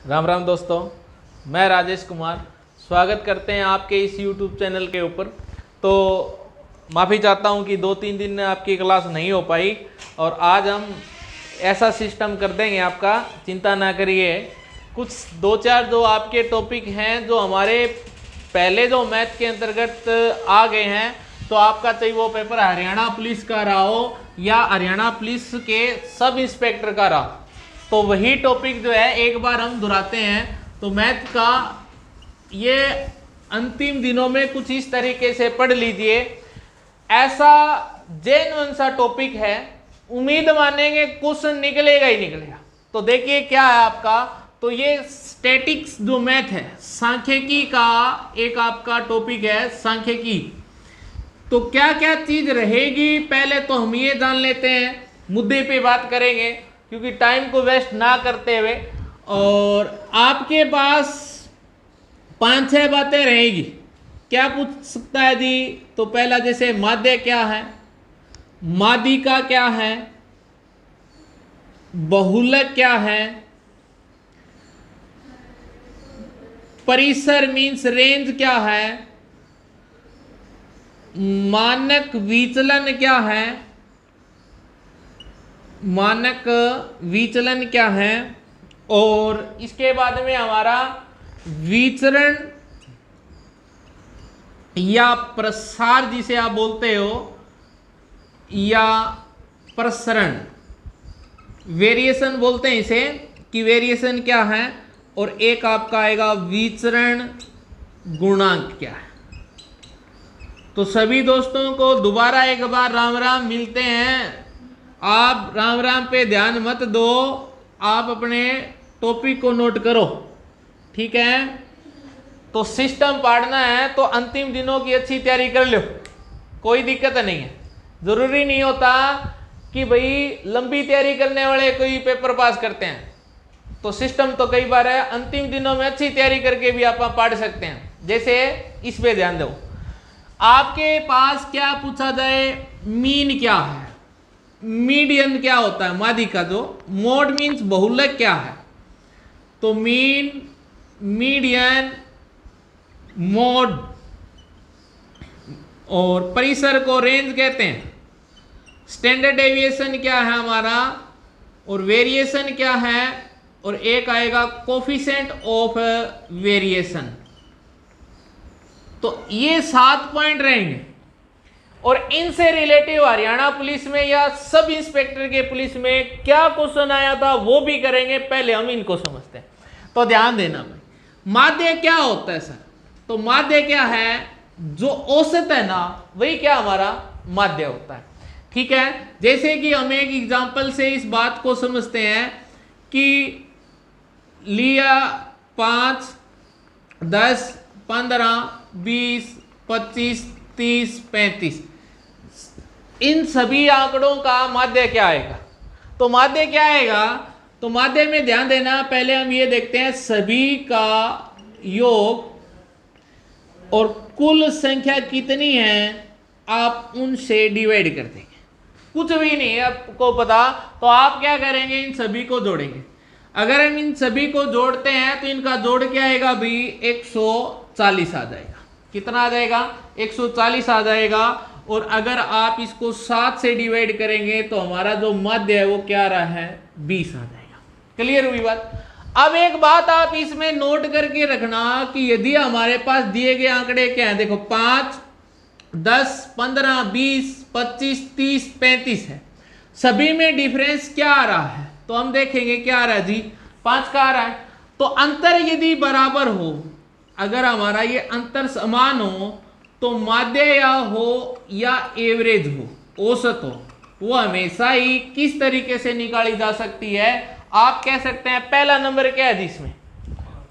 राम राम दोस्तों, मैं राजेश कुमार स्वागत करते हैं आपके इस YouTube चैनल के ऊपर। तो माफ़ी चाहता हूं कि 2-3 दिन आपकी क्लास नहीं हो पाई और आज हम ऐसा सिस्टम कर देंगे आपका, चिंता ना करिए। कुछ 2-4 जो आपके टॉपिक हैं जो हमारे पहले जो मैथ के अंतर्गत आ गए हैं, तो आपका चाहे वो पेपर हरियाणा पुलिस का रहा हो या हरियाणा पुलिस के सब इंस्पेक्टर का रहा, तो वही टॉपिक जो है एक बार हम दोहराते हैं। तो मैथ का ये अंतिम दिनों में कुछ इस तरीके से पढ़ लीजिए। ऐसा जेन्युइन सा टॉपिक है, उम्मीद मानेंगे क्वेश्चन निकलेगा ही निकलेगा। तो देखिए क्या है आपका, तो ये स्टैटिक्स जो मैथ है, सांख्यिकी का एक आपका टॉपिक है सांख्यिकी। तो क्या क्या चीज रहेगी पहले तो हम ये जान लेते हैं, मुद्दे पे बात करेंगे क्योंकि टाइम को वेस्ट ना करते हुए। और आपके पास 5-6 बातें रहेगी। क्या पूछ सकता है जी? तो पहला जैसे माध्य क्या है, माध्यिका क्या है, बहुलक क्या है, परिसर मीन्स रेंज क्या है, मानक विचलन क्या है, मानक विचलन क्या है, और इसके बाद में हमारा विचरण या प्रसार जिसे आप बोलते हो, या प्रसरण, वेरिएशन बोलते हैं इसे, कि वेरिएशन क्या है, और एक आपका आएगा विचरण गुणांक क्या है। तो सभी दोस्तों को दोबारा एक बार राम राम, मिलते हैं। आप राम राम पे ध्यान मत दो, आप अपने टॉपिक को नोट करो, ठीक है। तो सिस्टम पढ़ना है तो अंतिम दिनों की अच्छी तैयारी कर लो, कोई दिक्कत नहीं है। जरूरी नहीं होता कि भाई लंबी तैयारी करने वाले कोई पेपर पास करते हैं। तो सिस्टम तो कई बार है अंतिम दिनों में अच्छी तैयारी करके भी आप पढ़ सकते हैं। जैसे इस पे ध्यान दो, आपके पास क्या पूछा जाए, मीन क्या है, मीडियन क्या होता है, माध्यिका जो, मोड मीन्स बहुलक क्या है। तो मीन, मीडियन, मोड, और परिसर को रेंज कहते हैं। स्टैंडर्ड डेविएशन क्या है हमारा, और वेरिएशन क्या है, और एक आएगा कोफिशिएंट ऑफ वेरिएशन। तो ये 7 पॉइंट रहेंगे और इनसे रिलेटिव हरियाणा पुलिस में या सब इंस्पेक्टर के पुलिस में क्या क्वेश्चन आया था वो भी करेंगे। पहले हम इनको समझते हैं, तो ध्यान देना भाई। माध्य क्या होता है सर? तो माध्य क्या है, जो औसत है ना, वही क्या हमारा माध्य होता है, ठीक है। जैसे कि हम एक एग्जांपल से इस बात को समझते हैं कि लिया 5, 10, 15, 20, 25, 30, 35, इन सभी आंकड़ों का माध्य क्या आएगा। तो माध्य क्या आएगा, तो माध्य में ध्यान देना, पहले हम ये देखते हैं सभी का योग और कुल संख्या कितनी है, आप उनसे डिवाइड कर देंगे। कुछ भी नहीं है आपको पता, तो आप क्या करेंगे, इन सभी को जोड़ेंगे। अगर हम इन सभी को जोड़ते हैं तो इनका जोड़ क्या आएगा भी, 140 आ जाएगा। कितना आ जाएगा, 140 आ जाएगा। और अगर आप इसको 7 से डिवाइड करेंगे तो हमारा जो माध्य है वो क्या आ रहा है, 20 आ जाएगा। क्लियर हुई बात। अब एक बात आप इसमें नोट करके रखना कि यदि हमारे पास दिए गए आंकड़े क्या है, देखो 5, 10, 15, 20, 25, 30, 35 है, सभी में डिफरेंस क्या आ रहा है, तो हम देखेंगे क्या आ रहा है जी, 5 का आ रहा है। तो अंतर यदि बराबर हो, अगर हमारा ये अंतर समान हो, तो माध्य या हो या एवरेज हो, औसत हो, वो हमेशा ही किस तरीके से निकाली जा सकती है, आप कह सकते हैं पहला नंबर क्या है जिसमें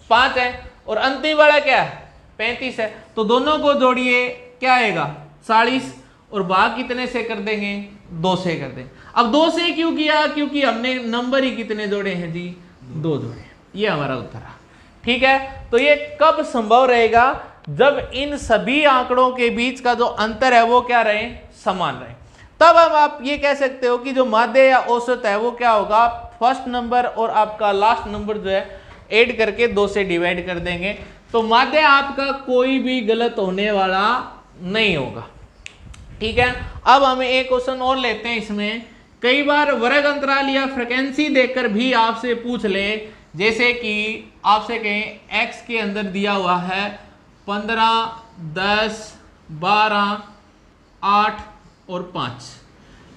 5 है और अंतिम वाला क्या है, 35 है। तो दोनों को जोड़िए, क्या आएगा, 40, और भाग कितने से कर देंगे, 2 से कर देंगे। अब 2 से क्यों किया, क्योंकि हमने नंबर ही कितने जोड़े हैं जी, 2 जोड़े। ये हमारा उत्तर है, ठीक है। तो ये कब संभव रहेगा, जब इन सभी आंकड़ों के बीच का जो अंतर है वो क्या रहे, समान रहे। तब हम आप ये कह सकते हो कि जो माध्य या औसत है वो क्या होगा, फर्स्ट नंबर और आपका लास्ट नंबर जो है ऐड करके 2 से डिवाइड कर देंगे, तो माध्य आपका कोई भी गलत होने वाला नहीं होगा। ठीक है, अब हम एक क्वेश्चन और लेते हैं। इसमें कई बार वर्ग अंतराल या फ्रीक्वेंसी देकर भी आपसे पूछ ले, जैसे कि आपसे कहें x के अंदर दिया हुआ है 15, 10, 12, 8 और 5,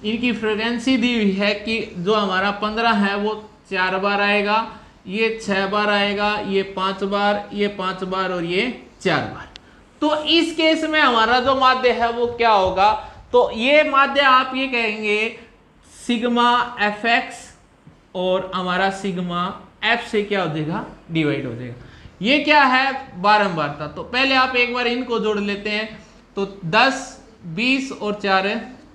इनकी फ्रीक्वेंसी दी हुई है कि जो हमारा 15 है वो 4 बार आएगा, ये 6 बार आएगा, ये 5 बार, ये 5 बार और ये 4 बार। तो इस केस में हमारा जो माध्य है वो क्या होगा, तो ये माध्य आप ये कहेंगे सिग्मा एफ एक्स और हमारा सिग्मा एफ से क्या हो जाएगा, डिवाइड हो जाएगा। ये क्या है, बारंबारता। तो पहले आप एक बार इनको जोड़ लेते हैं, तो 10, 20 और 4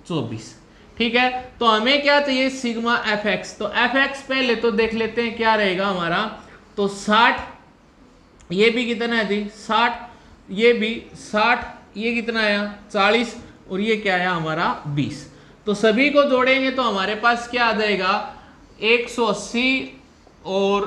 24। ठीक है, तो हमें क्या चाहिए, सिग्मा एफ एक्स। तो एफ एक्स पहले तो देख लेते हैं क्या रहेगा हमारा, तो 60, ये भी कितना है जी 60, ये भी 60, ये कितना आया 40 और ये क्या आया हमारा 20। तो सभी को जोड़ेंगे तो हमारे पास क्या आ जाएगा 180 और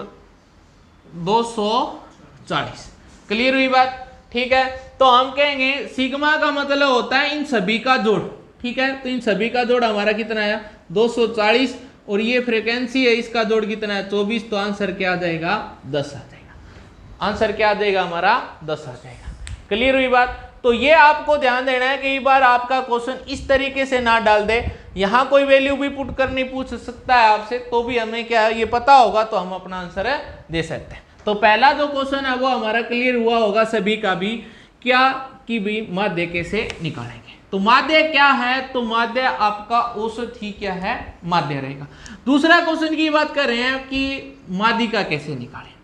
240। क्लियर हुई बात। ठीक है, तो हम कहेंगे सिग्मा का मतलब होता है इन सभी का जोड़। ठीक है, तो इन सभी का जोड़ हमारा कितना आया 240 और ये फ्रीक्वेंसी है इसका जोड़ कितना है 24। तो आंसर क्या आ जाएगा 10 आ जाएगा। आंसर क्या आ जाएगा हमारा 10 आ जाएगा। क्लियर हुई बात। तो ये आपको ध्यान देना है, कई बार आपका क्वेश्चन इस तरीके से ना डाल दे, यहाँ कोई वैल्यू भी पुट करनी पूछ सकता है आपसे, तो भी हमें क्या है ये पता होगा तो हम अपना आंसर दे सकते हैं। तो पहला जो क्वेश्चन है वो हमारा क्लियर हुआ होगा सभी का भी, क्या कि भी माध्य कैसे निकालेंगे। तो माध्य क्या है, तो माध्य आपका औसत ही क्या है माध्य रहेगा। दूसरा क्वेश्चन की बात कर रहे हैं कि माध्यिका कैसे निकालें।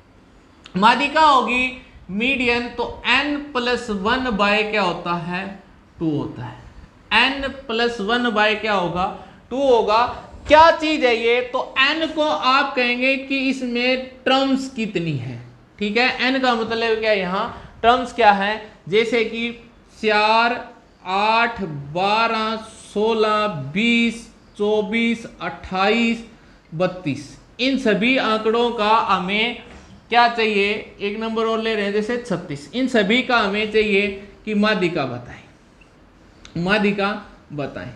माध्यिका होगी मीडियन, तो n+1 बाय क्या होता है 2 होता है। n+1 बाय क्या होगा 2 होगा। क्या चीज है ये, तो n को आप कहेंगे कि इसमें टर्म्स कितनी है। ठीक है, n का मतलब क्या है यहाँ टर्म्स क्या है, जैसे कि 4, 8, 12, 16, 20, 24, 28, 32, इन सभी आंकड़ों का हमें क्या चाहिए, एक नंबर और ले रहे हैं जैसे 36, इन सभी का हमें चाहिए कि माध्यिका बताएं। माध्यिका बताएं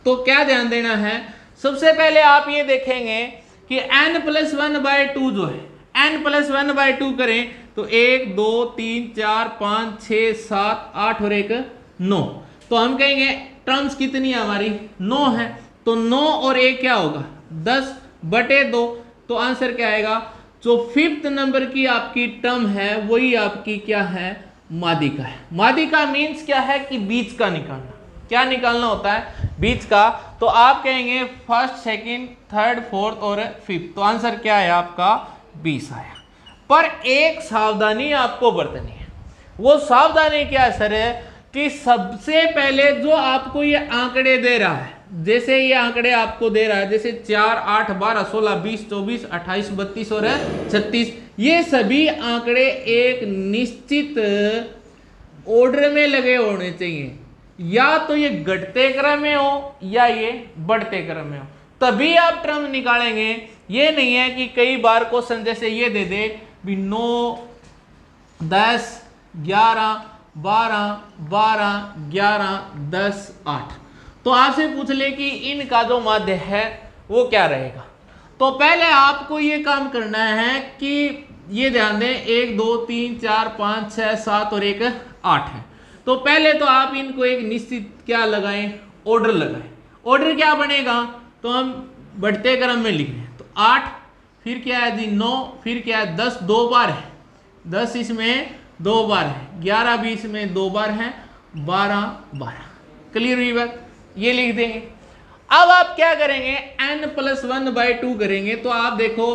तो क्या ध्यान देना है, सबसे पहले आप ये देखेंगे कि n+1/2 जो है, n+1/2 करें तो 1, 2, 3, 4, 5, 6, 7, 8 और 1 9। तो हम कहेंगे टर्म्स कितनी है हमारी 9 है, तो 9 और 1 क्या होगा 10/2। तो आंसर क्या आएगा, जो 5th नंबर की आपकी टर्म है वही आपकी क्या है माध्यिका है। माध्यिका मीन्स क्या है कि बीच का निकालना। क्या निकालना होता है बीच का, तो आप कहेंगे फर्स्ट, सेकंड, थर्ड, फोर्थ और फिफ्थ। तो आंसर क्या है आपका 20 आया। पर एक सावधानी आपको बरतनी है, वो सावधानी क्या सर है कि सबसे पहले जो आपको ये आंकड़े दे रहा है, जैसे ये आंकड़े आपको दे रहा है जैसे 4, 8, 12, 16, 20, 24, 28, 32 और 36, ये सभी आंकड़े एक निश्चित ऑर्डर में लगे होने चाहिए। या तो ये घटते क्रम में हो या ये बढ़ते क्रम में हो, तभी आप टर्म निकालेंगे। ये नहीं है कि कई बार क्वेश्चन जैसे ये दे दे भी 9, 10, 11, 12, 11, 10, 8, तो आपसे पूछ ले कि इनका जो माध्य है वो क्या रहेगा। तो पहले आपको ये काम करना है कि ये ध्यान दें 1, 2, 3, 4, 5, 6, 7 और 1 8 है। तो पहले तो आप इनको एक निश्चित क्या लगाएं, ऑर्डर लगाएं। ऑर्डर क्या बनेगा, तो हम बढ़ते क्रम में लिख रहे हैं, तो 8, फिर क्या है जी 9, फिर क्या है 10 2 बार है, 10 इसमें 2 बार है, 11 भी इसमें 2 बार है, 12 12। क्लियर हुई बात, ये लिख देंगे। अब आप क्या करेंगे n+1/2 करेंगे। तो आप देखो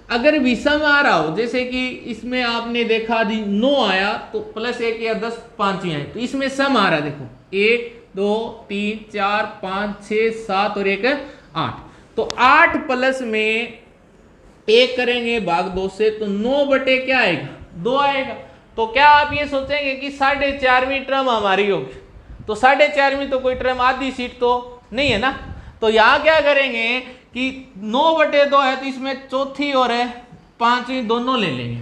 अगर विषम आ रहा हो, जैसे कि इसमें आपने देखा जी 9 आया तो +1 या 10 5 ही आए, तो इसमें सम आ रहा है देखो 1, 2, 3, 4, 5, 6, 7 और 1 8। तो 8 प्लस में 1 करेंगे भाग 2 से, तो 9 क्या आएगा 2 आएगा। तो क्या आप ये सोचेंगे कि 4.5वीं टर्म हमारी होगी, तो 4.5वीं तो कोई टर्म आधी सीट तो नहीं है ना। तो यहाँ क्या करेंगे कि 9/2 है तो इसमें चौथी और 5वीं दोनों ले लेंगे।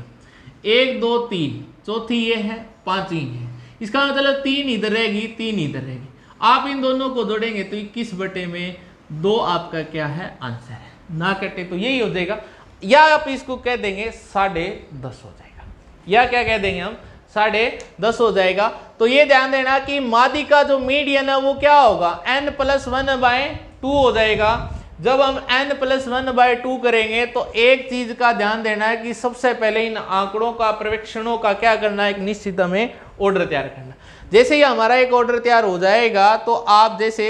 1 2 3, चौथी ये है, पांचवी है, इसका मतलब 3 इधर रहेगी, 3 इधर रहेगी। आप इन दोनों को जोड़ेंगे तो 21/2 आपका क्या है आंसर है, ना कटे तो यही हो जाएगा। या आप इसको कह देंगे 10.5 हो जाएगा, या क्या कह देंगे हम 10.5 हो जाएगा। तो ये ध्यान देना कि मादी का जो मीडियन है वो क्या होगा, n+1/2 हो जाएगा। जब हम n+1/2 करेंगे तो एक चीज का ध्यान देना है कि सबसे पहले इन आंकड़ों का, पर्यवेक्षणों का क्या करना है, एक निश्चित हमें ऑर्डर तैयार करना। जैसे ही हमारा एक ऑर्डर तैयार हो जाएगा तो आप जैसे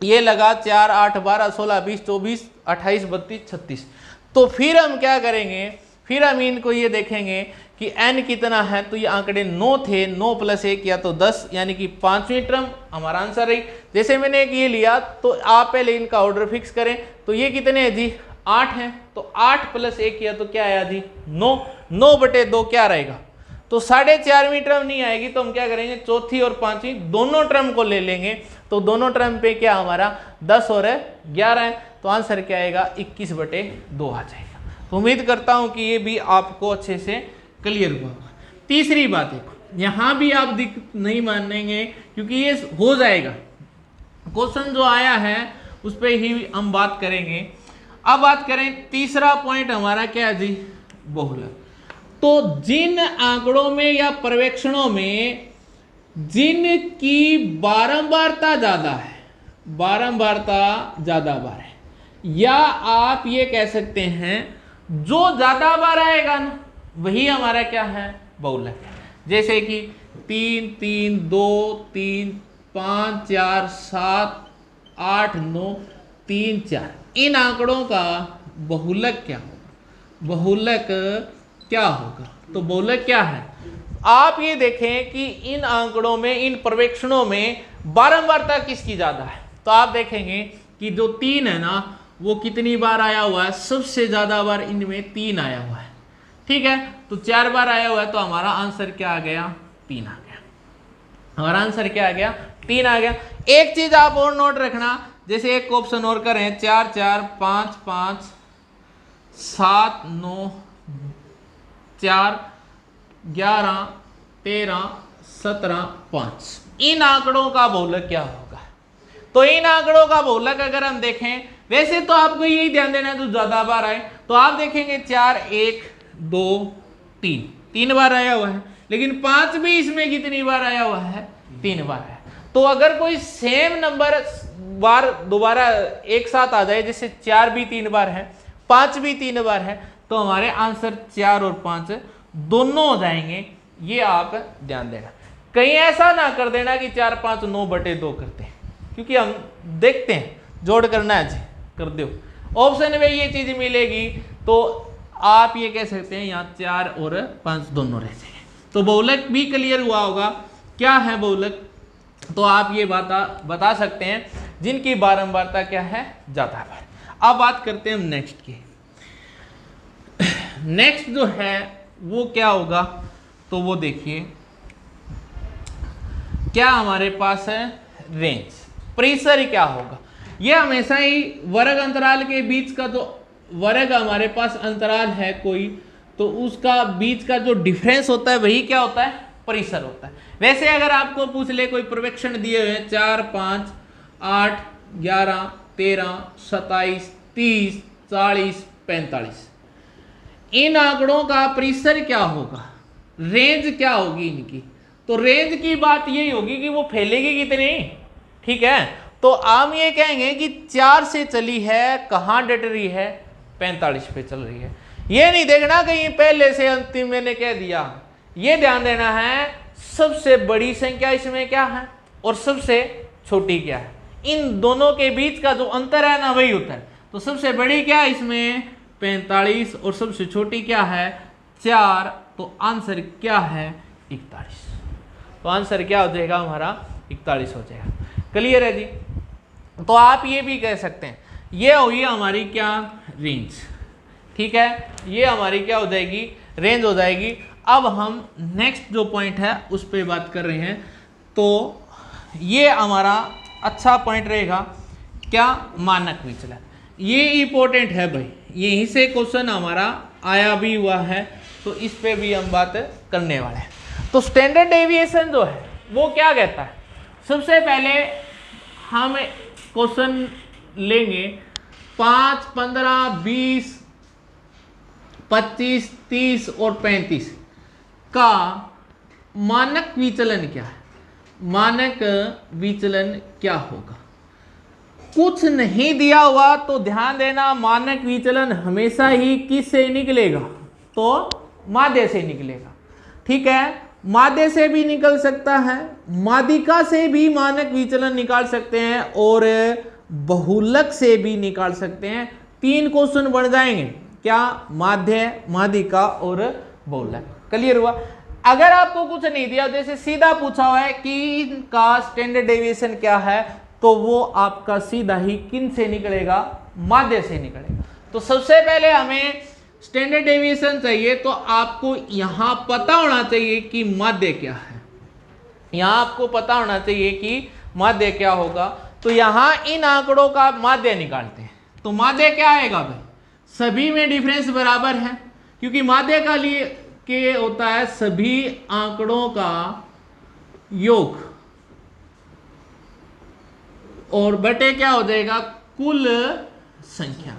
ये लगा 4 8 12 16 20 24 28 32 36, तो फिर हम क्या करेंगे, फिर हम इनको ये देखेंगे कि n कितना है, तो ये आंकड़े 9 थे, 9 + 1 या तो 10, यानी कि 5वीं टर्म हमारा आंसर रही। जैसे मैंने एक ये लिया तो आप पहले इनका ऑर्डर फिक्स करें, तो ये कितने हैं जी 8 हैं, तो 8 + 1 किया तो क्या आया जी 9, 9/2 क्या रहेगा, तो 4.5वीं टर्म नहीं आएगी, तो हम क्या करेंगे चौथी और पांचवी दोनों टर्म को ले लेंगे, तो दोनों टर्म पे क्या हमारा 10 और 11 है, तो आंसर क्या आएगा 21/2 आ जाएगा। तो उम्मीद करता हूं कि ये भी आपको अच्छे से क्लियर हुआ होगा। तीसरी बात देखो, यहां भी आप दिक्कत नहीं मानेंगे क्योंकि ये हो जाएगा, क्वेश्चन जो आया है उस पर ही हम बात करेंगे। अब बात करें तीसरा पॉइंट हमारा क्या है जी, बहुलक। तो जिन आंकड़ों में या पर्यवेक्षणों में जिनकी बारंबारता ज्यादा है, बारंबारता ज्यादा बार है, या आप ये कह सकते हैं जो ज्यादा बार आएगा ना वही हमारा क्या है बहुलक है। जैसे कि 3 3 2 3 5 4 7 8 9 3 4, इन आंकड़ों का बहुलक क्या होगा, बहुलक क्या होगा, तो बहुलक क्या है, आप ये देखें कि इन आंकड़ों में, इन पर्यवेक्षणों में बारंबारता किसकी ज्यादा है, तो आप देखेंगे कि जो 3 है ना वो कितनी बार आया हुआ है, सबसे ज्यादा बार इनमें 3 आया हुआ है, ठीक है, तो 4 बार आया हुआ है, तो हमारा आंसर क्या आ गया 3 आ गया, हमारा आंसर क्या आ गया 3 आ गया। एक चीज आप और नोट रखना, जैसे एक ऑप्शन और करें 4 4 5 5 7 9 4 11 13 17 5, इन आंकड़ों का बहुलक क्या होगा, तो इन आंकड़ों का बहुलक अगर हम देखें, वैसे तो आपको यही ध्यान देना है जो ज्यादा बार आए, तो आप देखेंगे 4 1 2 3, 3 बार आया हुआ है, लेकिन 5 भी इसमें कितनी बार आया हुआ है 3 बार है। तो अगर कोई सेम नंबर बार दोबारा एक साथ आ जाए, जैसे 4 भी 3 बार है, 5 भी 3 बार है, तो हमारे आंसर 4 और 5 दोनों हो जाएंगे, ये आप ध्यान देना। कहीं ऐसा ना कर देना कि 4 5 9/2 करते हैं, क्योंकि हम देखते हैं जोड़ करना है जी, कर दो ऑप्शन में ये चीज मिलेगी, तो आप ये कह सकते हैं यहाँ 4 और 5 दोनों रह जाएंगे। तो बहुलक भी क्लियर हुआ होगा, क्या है बहुलक, तो आप ये बता सकते हैं जिनकी बारंबारता क्या है ज्यादा बार। अब बात करते हैं हम नेक्स्ट की। नेक्स्ट जो है वो क्या होगा, तो वो देखिए क्या हमारे पास है रेंज, परिसर क्या होगा, ये हमेशा ही वर्ग अंतराल के बीच का जो वर्ग हमारे पास अंतराल है कोई, तो उसका बीच का जो डिफरेंस होता है वही क्या होता है परिसर होता है। वैसे अगर आपको पूछ ले कोई पर्यवेक्षण दिए हुए हैं 4 5 8 11 13 27 30 40 45, इन आंकड़ों का परिसर क्या होगा, रेंज क्या होगी इनकी, तो रेंज की बात यही होगी कि वो फैलेगी कितनी, ठीक है। तो हम ये कहेंगे कि 4 से चली है, कहां डट रही है 45 पे चल रही है। ये नहीं देखना कहीं पहले से अंतिम मैंने कह दिया, ये ध्यान देना है सबसे बड़ी संख्या इसमें क्या है और सबसे छोटी क्या है, इन दोनों के बीच का जो अंतर है ना वही होता है। तो सबसे बड़ी क्या है इसमें 45 और सबसे छोटी क्या है 4, तो आंसर क्या है 41, तो आंसर क्या हो जाएगा हमारा 41 हो जाएगा। क्लियर है जी। तो आप ये भी कह सकते हैं ये हुई हमारी क्या रेंज, ठीक है, ये हमारी क्या हो जाएगी रेंज हो जाएगी। अब हम नेक्स्ट जो पॉइंट है उस पर बात कर रहे हैं, तो ये हमारा अच्छा पॉइंट रहेगा क्या मानक विचलन, ये इंपॉर्टेंट है भाई, यहीं से क्वेश्चन हमारा आया भी हुआ है, तो इस पे भी हम बात करने वाले हैं। तो स्टैंडर्ड डेविएशन जो है वो क्या कहता है, सबसे पहले हम क्वेश्चन लेंगे 5, 15, 20, 25, 30 और 35 का मानक विचलन क्या है। मानक विचलन क्या होगा, कुछ नहीं दिया हुआ तो ध्यान देना, मानक विचलन हमेशा ही किस से निकलेगा, तो माध्य से निकलेगा। ठीक है, माध्य से भी निकल सकता है, माध्यिका से भी मानक विचलन निकाल सकते हैं और बहुलक से भी निकाल सकते हैं। 3 क्वेश्चन बन जाएंगे, क्या, माध्य, माध्यिका और बहुलक। क्लियर हुआ। अगर आपको कुछ नहीं दिया, जैसे सीधा पूछा हुआ है कि इनका स्टैंडर्ड डेविएशन क्या है, तो वो आपका सीधा ही किन से निकलेगा, माध्य से निकलेगा। तो सबसे पहले हमें स्टैंडर्ड डेविएशन चाहिए, तो आपको यहां पता होना चाहिए कि माध्य क्या है। यहां आपको पता होना चाहिए कि माध्य क्या होगा। तो यहां इन आंकड़ों का माध्य निकालते हैं। तो माध्य क्या आएगा भाई, सभी में डिफरेंस बराबर है, क्योंकि माध्य का लिए के होता है सभी आंकड़ों का योग और बटे क्या हो जाएगा, कुल संख्या।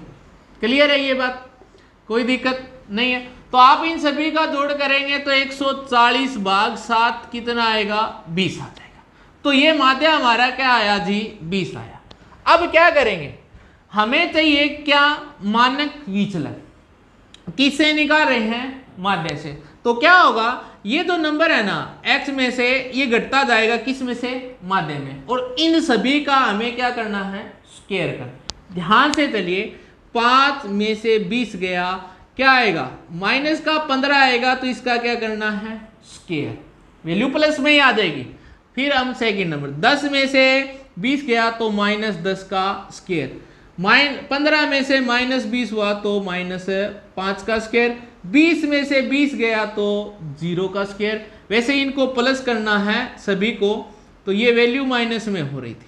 क्लियर है ये बात, कोई दिक्कत नहीं है। तो आप इन सभी का जोड़ करेंगे तो 140 भाग 7 कितना आएगा, 20 आ जाएगा। तो ये माध्य हमारा क्या आया जी, 20 आया। अब क्या करेंगे, हमें चाहिए क्या, मानक विचलन। किससे निकाल रहे हैं, माध्य से। तो क्या होगा, ये जो नंबर है ना x में से ये घटता जाएगा किस में से, माध्य में, और इन सभी का हमें क्या करना है, स्क्वायर कर। ध्यान से चलिए, 5 में से 20 गया, क्या आएगा, माइनस का 15 आएगा, तो इसका क्या करना है, स्क्वायर, वैल्यू प्लस में ही आ जाएगी। फिर हम सेकंड नंबर 10 में से 20 गया तो -10 का स्क्वायर, 15 में से -20 हुआ तो -5 का स्क्वायर, 20 में से 20 गया तो 0 का स्क्वायर। वैसे इनको प्लस करना है सभी को, तो ये वैल्यू माइनस में हो रही थी,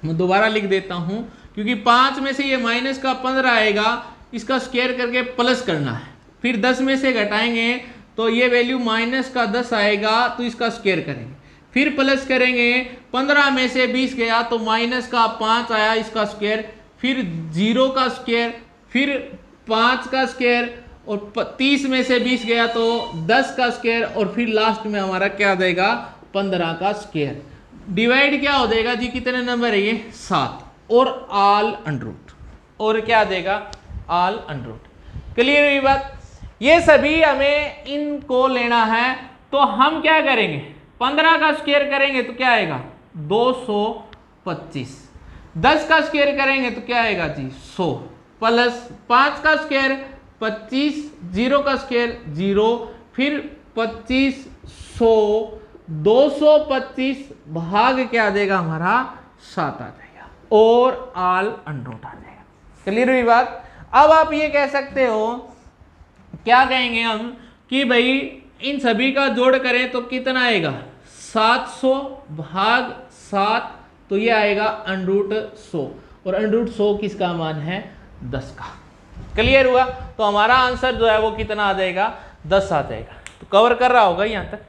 मैं दोबारा लिख देता हूं, क्योंकि 5 में से ये माइनस का 15 आएगा, इसका स्क्वायर करके प्लस करना है। फिर 10 में से घटाएंगे तो ये वैल्यू -10 आएगा, तो इसका स्क्वायर करेंगे, फिर प्लस करेंगे, 15 में से 20 गया तो -5 आया, इसका स्क्वायर, फिर 0 का स्क्वायर, फिर 5 का स्क्वायर, और 30 में से 20 गया तो 10 का स्क्वायर, और फिर लास्ट में हमारा क्या आ जाएगा, 15 का स्क्वायर। डिवाइड क्या हो जाएगा जी, कितने नंबर है ये, 7, और ऑल अंडर रूट, और क्या आ जाएगा, ऑल अंडर रूट। क्लियर हुई बात। ये सभी हमें इनको लेना है, तो हम क्या करेंगे, 15 का स्क्वायर करेंगे तो क्या आएगा, 225, 10 का स्क्वायर करेंगे तो क्या आएगा जी, 100, प्लस 5 का स्क्वायर 25, 0 का स्क्वायर 0, फिर 25, 100, 225 भाग क्या आ जाएगा हमारा, 7 आ जाएगा, और ऑल अंडर रूट आ जाएगा। क्लियर हुई बात। अब आप ये कह सकते हो, क्या कहेंगे हम, कि भाई इन सभी का जोड़ करें तो कितना आएगा, 700 भाग 7, तो ये आएगा √100, और √100 किसका मान है, 10 का। क्लियर हुआ। तो हमारा आंसर जो है वो कितना आ जाएगा, 10 आ जाएगा। तो कवर कर रहा होगा यहाँ तक,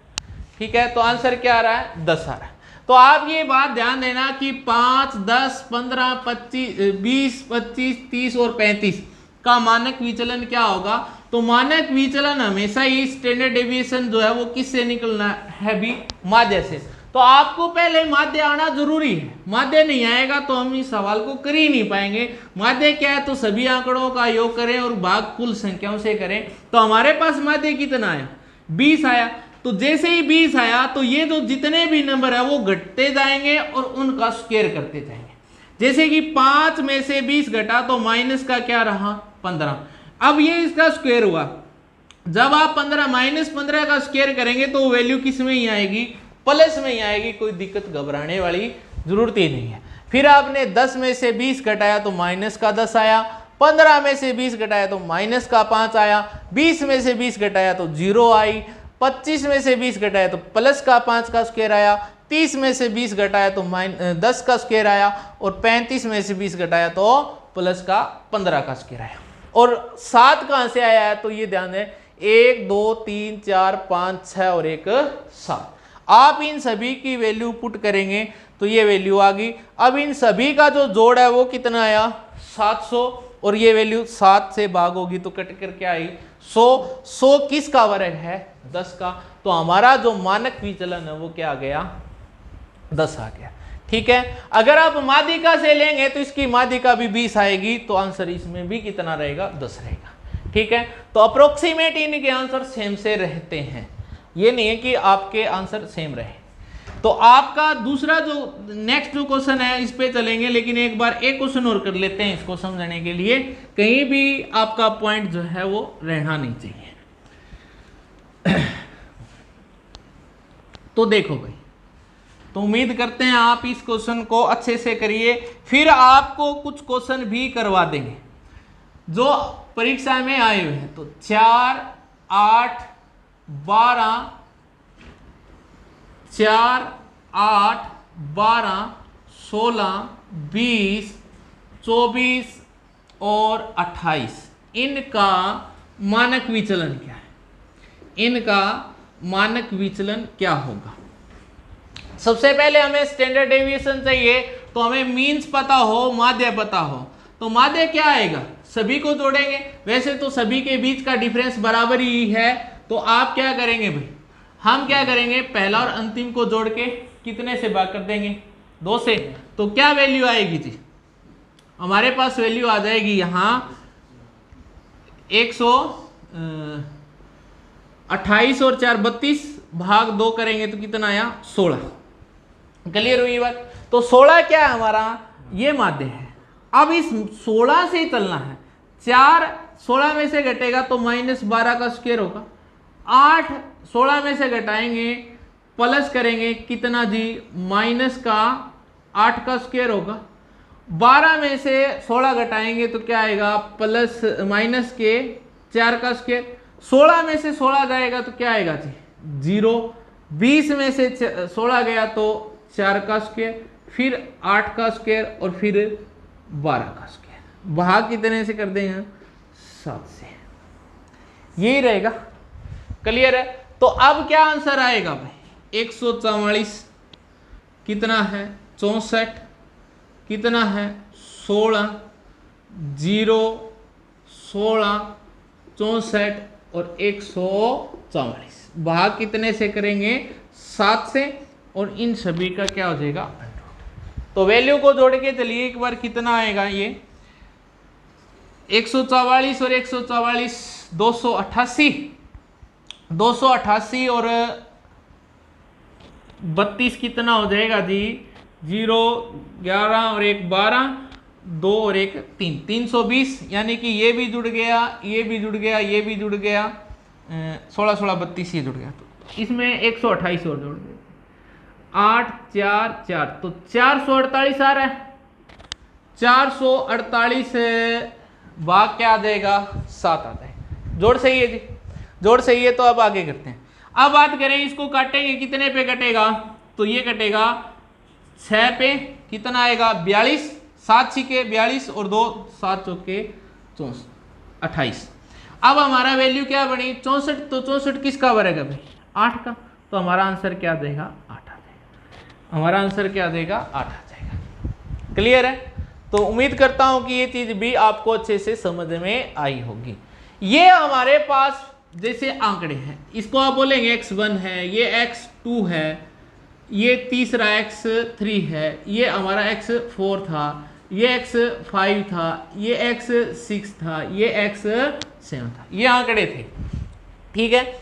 ठीक है। तो आंसर क्या आ रहा है, 10 आ रहा है। तो आप ये बात ध्यान देना कि 5, 10, 15, 25, 20, 25, 30 और 35 का मानक विचलन क्या होगा। तो मानक विचलन हमेशा ही स्टैंडर्ड डेविएशन जो है वो किससे निकलना है भी, माध्य से। तो आपको पहले माध्य आना जरूरी है, माध्य नहीं आएगा तो हम इस सवाल को कर ही नहीं पाएंगे। माध्य क्या है, तो सभी आंकड़ों का योग करें और भाग कुल संख्याओं से करें। तो हमारे पास माध्य कितना आया, 20 आया। तो जैसे ही 20 आया तो ये जो जितने भी नंबर है वो घटते जाएंगे और उनका स्क्वायर करते जाएंगे। जैसे कि 5 में से 20 घटा तो माइनस का क्या रहा, 15। अब ये इसका स्क्वायर हुआ, जब आप 15 का स्क्वायर करेंगे तो वैल्यू किस में ही आएगी, प्लस में ही आएगी। कोई दिक्कत घबराने वाली जरूरत ही नहीं है। फिर आपने 10 में से 20 घटाया तो माइनस का 10 आया, 15 में से 20 घटाया तो माइनस का 5 आया, 20 में से 20 घटाया तो 0 आई, 25 में से 20 घटाया तो प्लस का 5 का स्क्वायर आया, 30 में से 20 घटाया तो 10 का स्क्वायर आया, और 35 में से 20 घटाया तो प्लस का 15 का स्क्वायर आया। और 7 कहाँ से आया है, तो ये ध्यान दें 1 2 3 4 5 6 और 1 7। आप इन सभी की वैल्यू पुट करेंगे तो ये वैल्यू आ गई। अब इन सभी का जो जोड़ है वो कितना आया 700 और ये वैल्यू 7 से भाग होगी तो कट कर क्या आई 100। 100 किसका वर्ग है 10 का, तो हमारा जो मानक विचलन है वो क्या आ गया 10 आ गया। ठीक है, अगर आप माध्यिका से लेंगे तो इसकी माध्यिका भी 20 आएगी तो आंसर इसमें भी कितना रहेगा 10 रहेगा। ठीक है, तो अप्रोक्सीमेट इनके आंसर सेम से रहते हैं, ये नहीं है कि आपके आंसर सेम रहे। तो आपका दूसरा जो नेक्स्ट जो क्वेश्चन है इस पे चलेंगे, लेकिन एक बार एक क्वेश्चन और कर लेते हैं इसको समझने के लिए, कहीं भी आपका पॉइंट जो है वो रहना नहीं चाहिए। तो देखो भाई, तो उम्मीद करते हैं आप इस क्वेश्चन को अच्छे से करिए, फिर आपको कुछ क्वेश्चन भी करवा देंगे जो परीक्षा में आए हुए हैं। तो 4 8 12 4 8 12 16 20 24 और 28 इनका मानक विचलन क्या है, इनका मानक विचलन क्या होगा। सबसे पहले हमें स्टैंडर्ड डेविएशन चाहिए, तो हमें मीन्स पता हो, माध्य पता हो। तो माध्य क्या आएगा, सभी को जोड़ेंगे, वैसे तो सभी के बीच का डिफरेंस बराबर ही है, तो आप क्या करेंगे भाई, हम क्या करेंगे पहला और अंतिम को जोड़ के कितने से भाग कर देंगे 2 से, तो क्या वैल्यू आएगी जी, हमारे पास वैल्यू आ जाएगी यहाँ 128 और 4 32 भाग 2 करेंगे तो कितना आया 16। क्लियर हुई बात। तो 16 क्या है हमारा, ये माध्य है। अब इस 16 से ही चलना है, 4 16 में से घटेगा तो -12 का स्क्वायर होगा, 8 16 में से घटाएंगे प्लस करेंगे कितना जी माइनस का 8 का स्क्वायर होगा, 12 में से 16 घटाएंगे तो क्या आएगा प्लस माइनस के 4 का स्क्वायर, 16 में से 16 जाएगा तो क्या आएगा जी 0, 20 में से 16 गया तो 4 का स्क्वायर, फिर 8 का स्क्वायर और फिर 12 का स्क्वायर, भाग कितने से कर देंगे 7 से, यही रहेगा। क्लियर है। तो अब क्या आंसर आएगा भाई 144 कितना है 64 कितना है 16 0 16 64 और 144 भाग कितने से करेंगे 7 से, और इन सभी का क्या हो जाएगा तो वैल्यू को जोड़ के चलिए एक बार कितना आएगा ये 144 और 144 288 और 32 कितना हो जाएगा जी 0 11 और 1 12 2 और 1 3 320, यानी कि ये भी जुड़ गया ये भी जुड़ गया ये भी जुड़ गया 16 16 32 ये जुड़ गया, तो इसमें 128 और जोड़ गए 8 4 4 तो 448 आ रहा है, 448 भाग क्या आ जाएगा 7 आता है। जोड़ सही है जी, जोड़ सही है। तो अब आगे करते हैं, अब बात करें इसको काटेंगे कितने पे कटेगा, तो ये कटेगा 6 पे कितना आएगा 42, 7 छिके 42 और 2 7 चौके 28। अब हमारा वैल्यू क्या बनी 64, तो 64 किसका वर्ग है भाई 8 का, तो हमारा आंसर क्या देगा 8 आ जाएगा, हमारा आंसर क्या देगा 8 आ जाएगा। क्लियर है। तो उम्मीद करता हूं कि ये चीज भी आपको अच्छे से समझ में आई होगी। ये हमारे पास जैसे आंकड़े हैं, इसको आप बोलेंगे x1 है, ये x2 है, ये तीसरा x3 है, ये हमारा x4 था, ये x5 था, ये x6 था, ये x7 था, ये आंकड़े थे। ठीक है।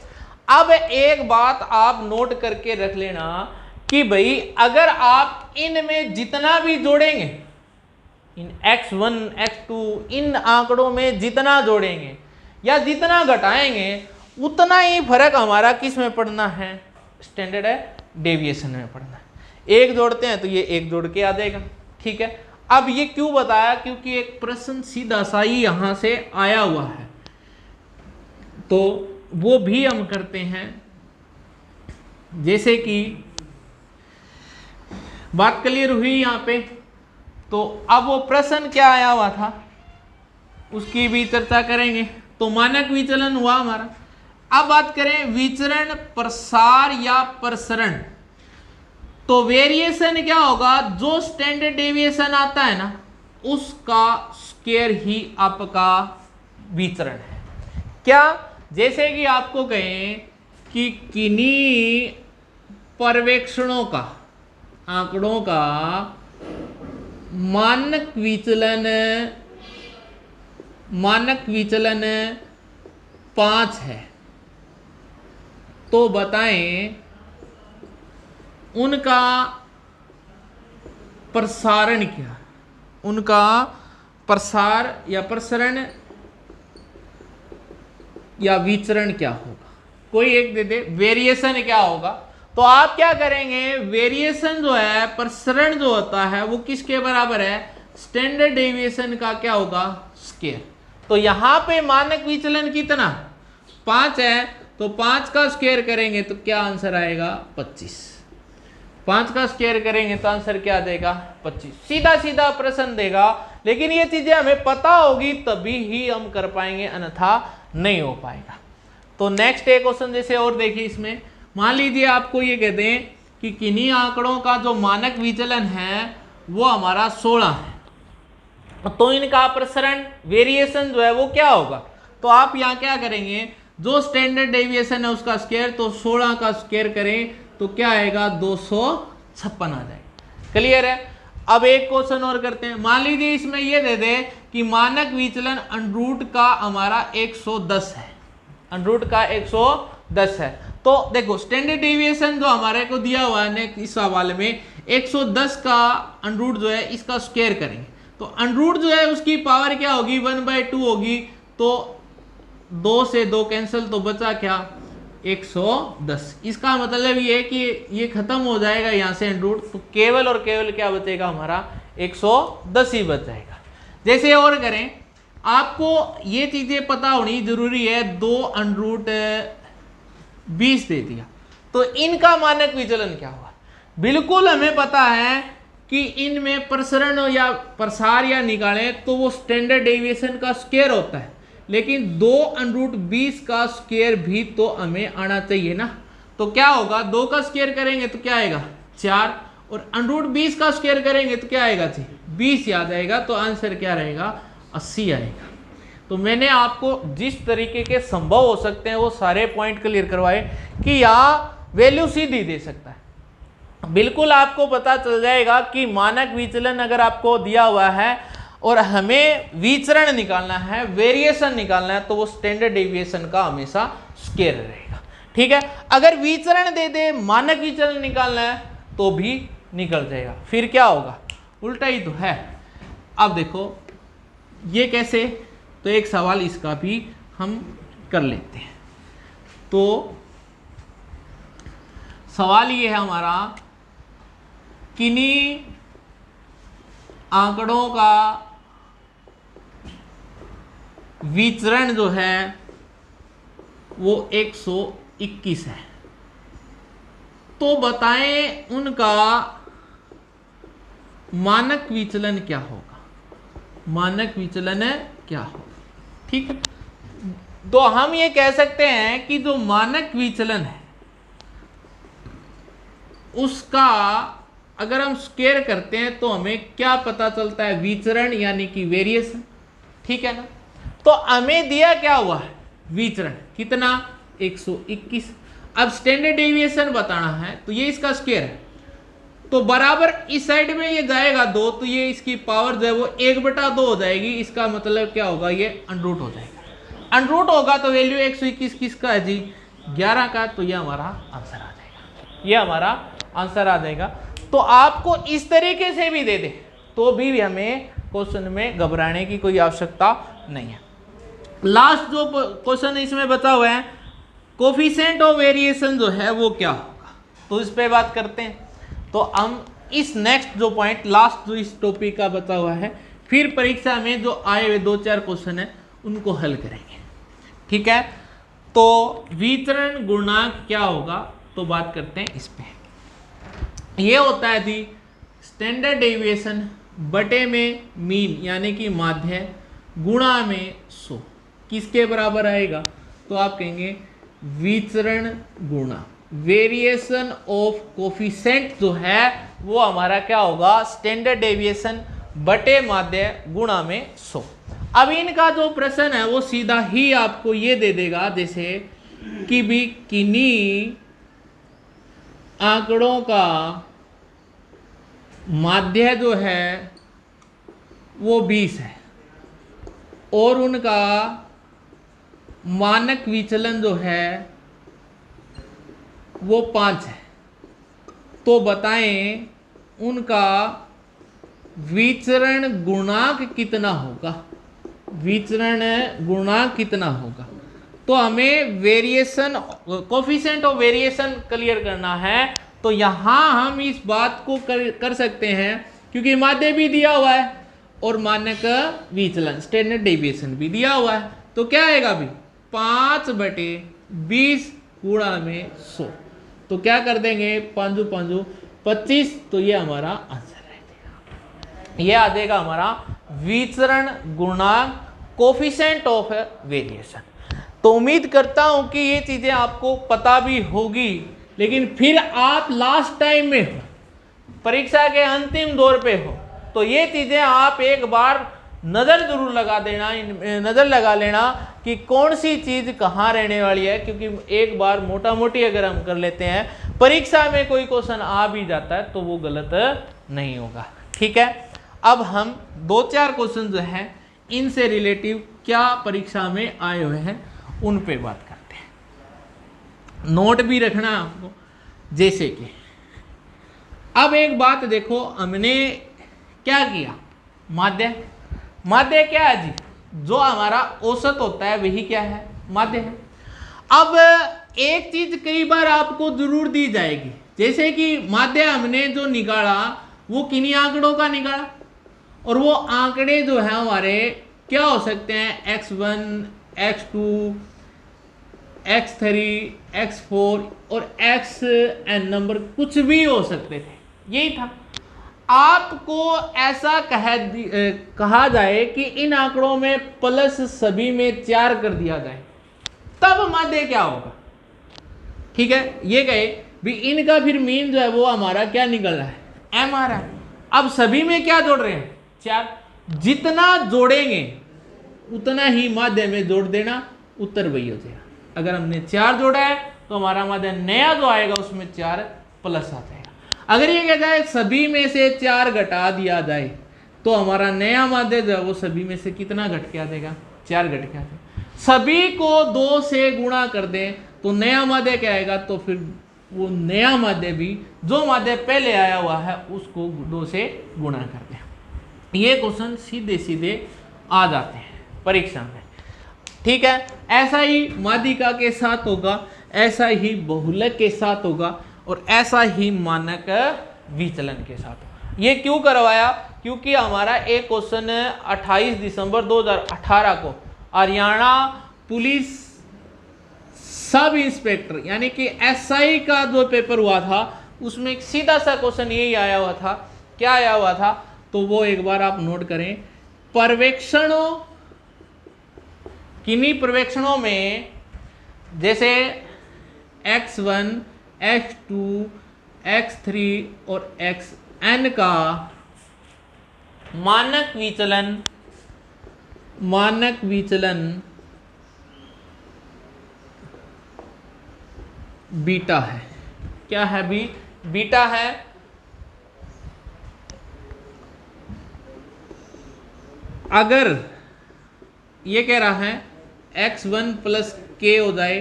अब एक बात आप नोट करके रख लेना कि भाई अगर आप इनमें जितना भी जोड़ेंगे, इन x1 x2 इन आंकड़ों में जितना जोड़ेंगे या जितना घटाएंगे उतना ही फर्क हमारा किस में पड़ना है स्टैंडर्ड डेविएशन में पड़ना है। एक जोड़ते हैं तो ये एक जोड़ के आ जाएगा। ठीक है। अब ये क्यों बताया, क्योंकि एक प्रश्न सीधा सा ही यहां से आया हुआ है, तो वो भी हम करते हैं। जैसे कि बात क्लियर हुई यहां पे, तो अब वो प्रश्न क्या आया हुआ था उसकी भी चर्चा करेंगे। तो मानक विचलन हुआ हमारा अब बात करें विचरण, प्रसार या प्रसरण, तो वेरिएशन क्या होगा, जो स्टैंडर्ड डेविएशन आता है ना उसका स्क्वायर ही आपका विचरण है। क्या, जैसे कि आपको कहें कि किन्हीं पर्यवेक्षणों का, आंकड़ों का मानक विचलन 5 है, तो बताएं उनका प्रसारण क्या, उनका प्रसार या प्रसरण या विचरण क्या होगा। कोई एक दे दे, वेरिएशन क्या होगा, तो आप क्या करेंगे, वेरिएशन जो है, प्रसरण जो होता है वो किसके बराबर है, स्टैंडर्ड डेविएशन का क्या होगा, स्क्वायर। तो यहां पे मानक विचलन कितना 5 है, तो 5 का स्क्वायर करेंगे तो क्या आंसर आएगा 25। 5 का स्क्वायर करेंगे तो आंसर क्या देगा 25। सीधा सीधा प्रश्न देगा, लेकिन ये चीजें हमें पता होगी तभी ही हम कर पाएंगे, अन्यथा नहीं हो पाएगा। तो नेक्स्ट एक क्वेश्चन जैसे और देखिए, इसमें मान लीजिए आपको ये कहते हैं कि किन्हीं आंकड़ों का जो मानक विचलन है वो हमारा 16 है, तो इनका प्रसरण वेरिएशन जो है वो क्या होगा, तो आप यहाँ क्या करेंगे, जो स्टैंडर्ड डेविएशन है उसका स्क्वायर, तो 16 का स्क्वायर करें तो क्या आएगा 256 आ जाएगा। क्लियर है। अब एक क्वेश्चन और करते हैं, मान लीजिए इसमें ये दे दे कि मानक विचलन अंडरूट का हमारा 110 है, अंडरूट का 110 है, तो देखो स्टैंडर्ड डेविएशन जो हमारे को दिया हुआ है इस सवाल में 110 का अंडरूट जो है इसका स्क्वायर करेंगे, तो अंडरूट जो है उसकी पावर क्या होगी 1/2 होगी, तो 2 से 2 कैंसिल, तो बचा क्या 110। इसका मतलब ये है कि ये खत्म हो जाएगा यहाँ से अंडरूट, तो केवल और केवल क्या बचेगा हमारा 110 ही बच जाएगा। जैसे और करें, आपको ये चीजें पता होनी जरूरी है, 2√20 दे दिया, तो इनका मानक विचलन क्या हुआ। बिल्कुल हमें पता है कि इनमें प्रसरण या प्रसार या निकालें तो वो स्टैंडर्ड डेविएशन का स्क्वायर होता है, लेकिन 2√20 का स्क्वायर भी तो हमें आना चाहिए ना, तो क्या होगा 2 का स्क्वायर करेंगे तो क्या आएगा 4, और √20 का स्क्वायर करेंगे तो क्या आएगा 20 आ जाएगा, तो आंसर क्या रहेगा 80 आएगा। तो मैंने आपको जिस तरीके के संभव हो सकते हैं वो सारे पॉइंट क्लियर करवाए कि यहाँ वैल्यू सीधी दे सकता है। बिल्कुल आपको पता चल जाएगा कि मानक विचलन अगर आपको दिया हुआ है और हमें विचरण निकालना है, वेरिएशन निकालना है, तो वो स्टैंडर्ड डेविएशन का हमेशा स्क्वायर रहेगा। ठीक है, अगर विचरण दे दे मानक विचलन निकालना है तो भी निकल जाएगा, फिर क्या होगा उल्टा ही तो है। अब देखो ये कैसे, तो एक सवाल इसका भी हम कर लेते हैं। तो सवाल ये है हमारा, किन्हीं आंकड़ों का विचरण जो है वो 121 है, तो बताएं उनका मानक विचलन क्या होगा, मानक विचलन क्या होगा। ठीक है, तो हम ये कह सकते हैं कि जो मानक विचलन है उसका अगर हम स्क्वायर करते हैं तो हमें क्या पता चलता है, विचरण यानी कि वेरिएशन। ठीक है ना, तो हमें दिया क्या हुआ है विचरण कितना 121। अब स्टैंडर्ड डेविएशन बताना है तो ये इसका स्क्वायर है, तो बराबर इस साइड में ये जाएगा 2, तो ये इसकी पावर जो है वो 1/2 हो जाएगी। इसका मतलब क्या होगा, ये अंडरूट हो जाएगा। अंडरूट होगा तो वैल्यू 121 किसका है जी 11 का, तो ये हमारा आंसर आ जाएगा, ये हमारा आंसर आ जाएगा। तो आपको इस तरीके से भी दे दे तो भी हमें क्वेश्चन में घबराने की कोई आवश्यकता नहीं है। लास्ट जो क्वेश्चन इसमें बचा हुआ है, कोफिशिएंट ऑफ वेरिएशन जो है वो क्या होगा, तो इस पे बात करते हैं। तो हम इस नेक्स्ट जो पॉइंट लास्ट जो इस टॉपिक का बचा हुआ है, फिर परीक्षा में जो आए हुए 2-4 क्वेश्चन है उनको हल करेंगे। ठीक है, तो विचरण गुणांक क्या होगा, तो बात करते हैं इस पे। ये होता है जी स्टैंडर्ड डेविएशन बटे में मीन यानी कि माध्य गुणा में 100, किसके बराबर आएगा, तो आप कहेंगे विचरण गुणा, वेरिएशन ऑफ कोफिशिएंट जो है वो हमारा क्या होगा, स्टैंडर्ड डेविएशन बटे माध्य गुणा में 100। अब इनका जो प्रश्न है वो सीधा ही आपको ये दे देगा, जैसे कि भी किन्हीं आंकड़ों का माध्य जो है वो 20 है और उनका मानक विचलन जो है वो 5 है, तो बताएं उनका विचरण गुणांक कितना होगा, विचरण गुणांक कितना होगा। तो हमें variation coefficient of variation clear करना है, तो यहां हम इस बात को कर सकते हैं क्योंकि माध्य भी दिया हुआ है और मानक विचलन स्टैंडर्ड डेविएशन भी दिया हुआ है, तो क्या आएगा अभी 5/20 गुणा में 100, तो क्या कर देंगे 5 5 25, तो ये हमारा आंसर है, ये आ जाएगा हमारा विचरण गुणांक कोफिशिएंट ऑफ वेरिएशन। तो उम्मीद करता हूं कि ये चीजें आपको पता भी होगी, लेकिन फिर आप लास्ट टाइम में हो, परीक्षा के अंतिम दौर पे हो, तो ये चीजें आप एक बार नजर जरूर लगा देना, नजर लगा लेना कि कौन सी चीज कहाँ रहने वाली है, क्योंकि एक बार मोटा मोटी अगर हम कर लेते हैं, परीक्षा में कोई क्वेश्चन आ भी जाता है तो वो गलत नहीं होगा। ठीक है, अब हम 2-4 क्वेश्चन जो है इनसे रिलेटिव क्या परीक्षा में आए हुए हैं उन पे बात करते हैं, नोट भी रखना आपको। जैसे कि अब एक बात देखो, हमने क्या किया, माध्य, माध्य क्या है जी, जो हमारा औसत होता है वही क्या है, माध्य है। अब एक चीज कई बार आपको जरूर दी जाएगी, जैसे कि माध्य हमने जो निकाला वो किन्हीं आंकड़ों का निकाला, और वो आंकड़े जो है हमारे क्या हो सकते हैं, x1, x2, x3, x4 और xn नंबर कुछ भी हो सकते थे, यही था। आपको ऐसा कहा जाए कि इन आंकड़ों में प्लस सभी में 4 कर दिया जाए, तब माध्य क्या होगा। ठीक है, ये कहे भी इनका फिर मीन जो है वो हमारा क्या निकल रहा है, m आ रहा है। अब सभी में क्या जोड़ रहे हैं, 4, जितना जोड़ेंगे उतना ही माध्य में जोड़ देना, उत्तर वही हो जाएगा। अगर हमने 4 जोड़ा है तो हमारा माध्य नया जो आएगा उसमें 4 प्लस आ जाएगा। अगर ये कह जाए सभी में से 4 घटा दिया जाए तो हमारा नया माध्य जो है वो सभी में से कितना घट के आ जाएगा, 4 घट के आ जाएगा। सभी को 2 से गुणा कर दें तो नया माध्य क्या आएगा, तो फिर वो नया माध्य भी जो माध्य पहले आया हुआ है उसको 2 से गुणा कर दें। ये क्वेश्चन सीधे सीधे आ जाते हैं परीक्षा में। ठीक है, ऐसा ही माध्यिका के साथ होगा, ऐसा ही बहुलक के साथ होगा और ऐसा ही मानक विचलन के साथ। ये क्यों करवाया, क्योंकि हमारा एक क्वेश्चन 28 दिसंबर 2018 को हरियाणा पुलिस सब इंस्पेक्टर यानी कि एसआई का जो पेपर हुआ था उसमें एक सीधा सा क्वेश्चन यही आया हुआ था। क्या आया हुआ था, तो वो एक बार आप नोट करें। पर्यवेक्षणों, किन्हीं पर्यवेक्षणों में जैसे x1, x2, x3 और xn का मानक विचलन बीटा है। क्या है भी, बीटा है। अगर ये कह रहा है x1 प्लस k हो जाए,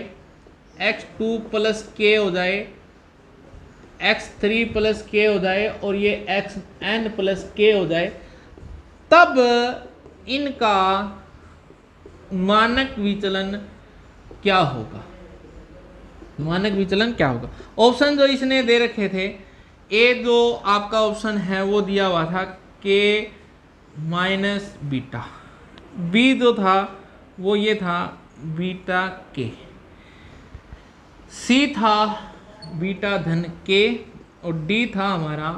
x2 प्लस k हो जाए, x3 प्लस k हो जाए और ये xn प्लस k हो जाए, तब इनका मानक विचलन क्या होगा, मानक विचलन क्या होगा। ऑप्शन जो इसने दे रखे थे, ए जो आपका ऑप्शन है वो दिया हुआ था k माइनस बीटा, बी जो था वो ये था बीटा k, सी था बीटा धन k और डी था हमारा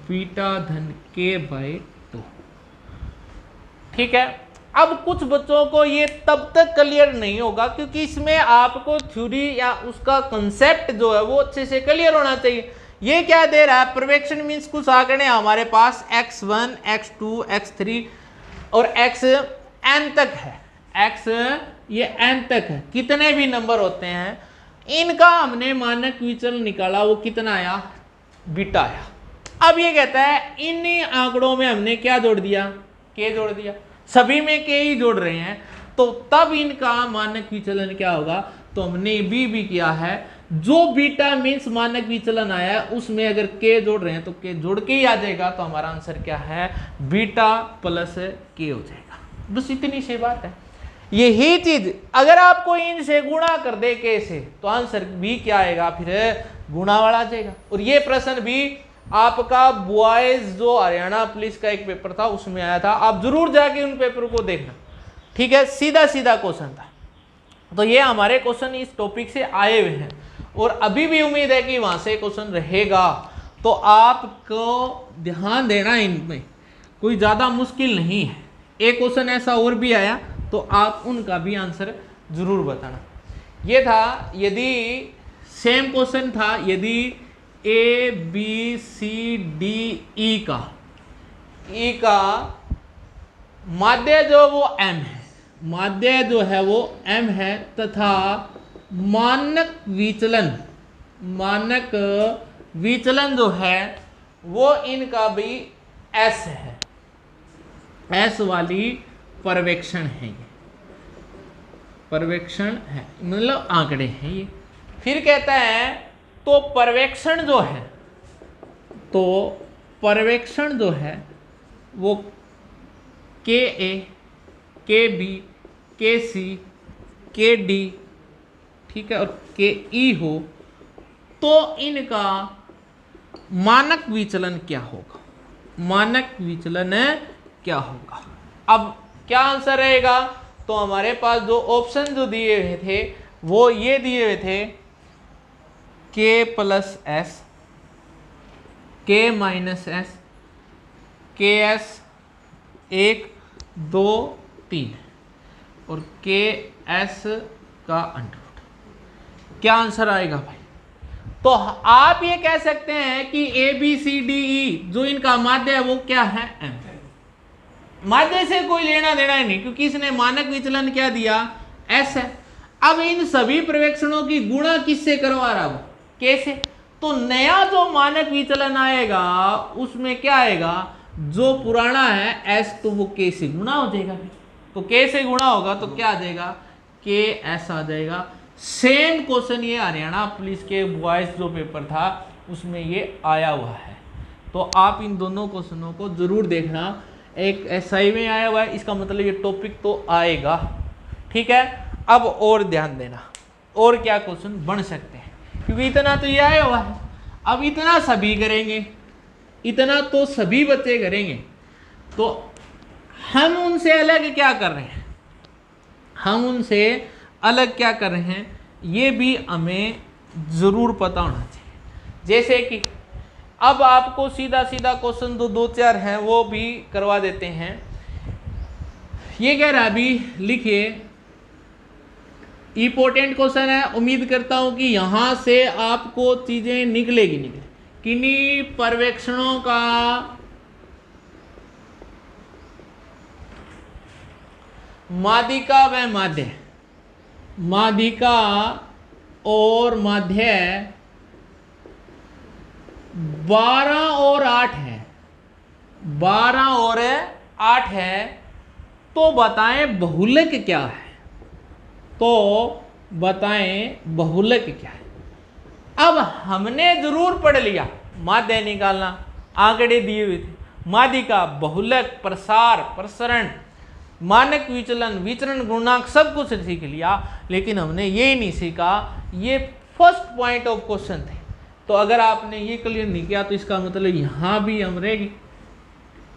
बीटा धन k/2। ठीक है, अब कुछ बच्चों को ये तब तक क्लियर नहीं होगा क्योंकि इसमें आपको थ्योरी या उसका कंसेप्ट जो है वो अच्छे से क्लियर होना चाहिए। ये क्या दे रहा है, पर्यवेक्षण मीन्स कुछ आंकड़े हमारे पास x1, x2, x3 और xn तक है, x ये n तक है, कितने भी नंबर होते हैं इनका हमने मानक विचलन निकाला, वो कितना आया, बीटा आया। अब ये कहता है इन आंकड़ों में हमने क्या जोड़ दिया, के जोड़ दिया, सभी में के ही जोड़ रहे हैं, तो तब इनका मानक विचलन क्या होगा, तो हमने भी किया है, जो बीटा मीन्स मानक विचलन आया है उसमें अगर के जोड़ रहे हैं तो के जोड़ के ही आ जाएगा, तो हमारा आंसर क्या है, बीटा प्लस के हो जाएगा। बस इतनी सी बात है। यही चीज अगर आपको इनसे गुणा कर दे के से, तो आंसर भी क्या आएगा, फिर गुणा वाला आ जाएगा। और ये प्रश्न भी आपका बॉयज जो हरियाणा पुलिस का एक पेपर था उसमें आया था, आप जरूर जाके उन पेपर को देखना, ठीक है, सीधा सीधा क्वेश्चन था। तो ये हमारे क्वेश्चन इस टॉपिक से आए हुए हैं और अभी भी उम्मीद है कि वहां से क्वेश्चन रहेगा, तो आपको ध्यान देना, इनमें कोई ज्यादा मुश्किल नहीं है। एक क्वेश्चन ऐसा और भी आया तो आप उनका भी आंसर जरूर बताना। ये था, यदि सेम क्वेश्चन था, यदि A B C D E का माध्य जो वो m है, माध्य जो है वो m है, तथा मानक विचलन जो है वो इनका भी s है, s वाली पर्यवेक्षण है, ये पर्यवेक्षण है, मतलब आंकड़े हैं ये। फिर कहता है तो पर्यवेक्षण जो है वो के ए, के बी, के सी, के डी, ठीक है, और के ई हो, तो इनका मानक विचलन क्या होगा, मानक विचलन क्या होगा। अब क्या आंसर रहेगा, तो हमारे पास जो ऑप्शन जो दिए हुए थे वो ये दिए हुए थे, के प्लस एस, के माइनस एस, के एस 1, 2, 3 और के एस का अंडर। क्या आंसर आएगा भाई, तो आप ये कह सकते हैं कि A B C D E जो इनका माध्य है वो क्या है, एम। माध्य से कोई लेना देना ही नहीं क्योंकि इसने मानक विचलन क्या दिया, एस है। अब इन सभी पर्यवेक्षणों की गुणा किससे करवा रहा वो, के से, तो नया जो मानक विचलन आएगा उसमें क्या आएगा, जो पुराना है एस, तो वो के से गुणा हो जाएगा। तो के से गुणा होगा तो क्या आ जाएगा, के एस आ जाएगा। सेम क्वेश्चन ये हरियाणा पुलिस के बॉयज जो पेपर था उसमें ये आया हुआ है, तो आप इन दोनों क्वेश्चनों को जरूर देखना। एक एसआई में आया हुआ है, इसका मतलब ये टॉपिक तो आएगा, ठीक है। अब और ध्यान देना, और क्या क्वेश्चन बन सकते हैं, क्योंकि इतना तो ये आया हुआ है, अब इतना सभी करेंगे, इतना तो सभी बच्चे करेंगे, तो हम उनसे अलग क्या कर रहे हैं, हम उनसे अलग क्या कर रहे हैं, ये भी हमें जरूर पता होना चाहिए। जैसे कि अब आपको सीधा सीधा क्वेश्चन दो चार हैं वो भी करवा देते हैं। ये कह रहा अभी लिखिए, इंपॉर्टेंट क्वेश्चन है, उम्मीद करता हूं कि यहां से आपको चीजें निकलेगी। किन्हीं पर्यवेक्षणों का माध्यिका व माध्य, माध्यिका और माध्य 12 और 8 है, 12 और 8 है, तो बताएं बहुलक क्या है, तो बताएं बहुलक क्या है। अब हमने जरूर पढ़ लिया माध्य निकालना, आंकड़े दिए हुए थे, माध्यिका, बहुलक, प्रसार, प्रसरण, मानक विचलन, विचरण गुणांक, सब कुछ सीख लिया, लेकिन हमने ये नहीं सीखा, ये फर्स्ट पॉइंट ऑफ क्वेश्चन थे। तो अगर आपने ये क्लियर नहीं किया तो इसका मतलब यहां भी हम रहेगी।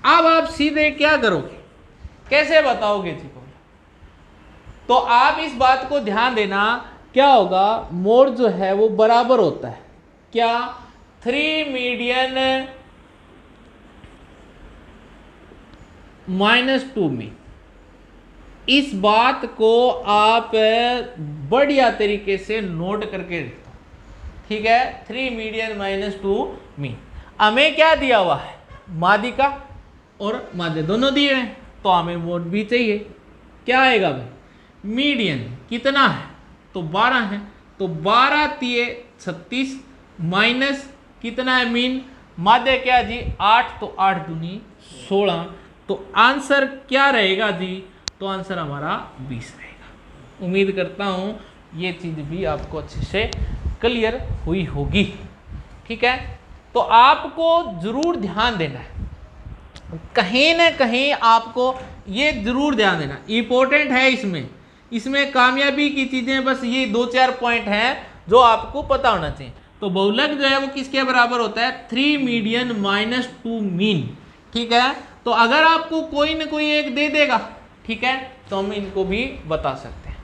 अब आप सीधे क्या करोगे, कैसे बताओगे जी को, तो आप इस बात को ध्यान देना, क्या होगा, मोड जो है वो बराबर होता है क्या, 3 मीडियन -2 मीन, इस बात को आप बढ़िया तरीके से नोट करके रख दो, ठीक है। 3 मीडियन माइनस 2 मीन। हमें क्या दिया हुआ है, माध्यिका और माध्य दोनों दिए हैं, तो हमें मोड भी चाहिए। क्या आएगा भाई, मीडियन कितना है, तो 12 है, तो 12 तिये 36 माइनस कितना है मीन, माध्य क्या जी 8, तो 8 दूनी 16, तो आंसर क्या रहेगा जी, तो आंसर हमारा 20 रहेगा। उम्मीद करता हूं ये चीज भी आपको अच्छे से क्लियर हुई होगी, ठीक है। तो आपको जरूर ध्यान देना है, कहीं ना कहीं आपको ये जरूर ध्यान देना इंपॉर्टेंट है। इसमें कामयाबी की चीजें बस ये 2-4 पॉइंट हैं जो आपको पता होना चाहिए। तो बहुलक जो है वो किसके बराबर होता है, 3 मीडियन माइनस 2 मीन, ठीक है। तो अगर आपको कोई ना कोई एक दे देगा, ठीक है, तो हम इनको भी बता सकते हैं।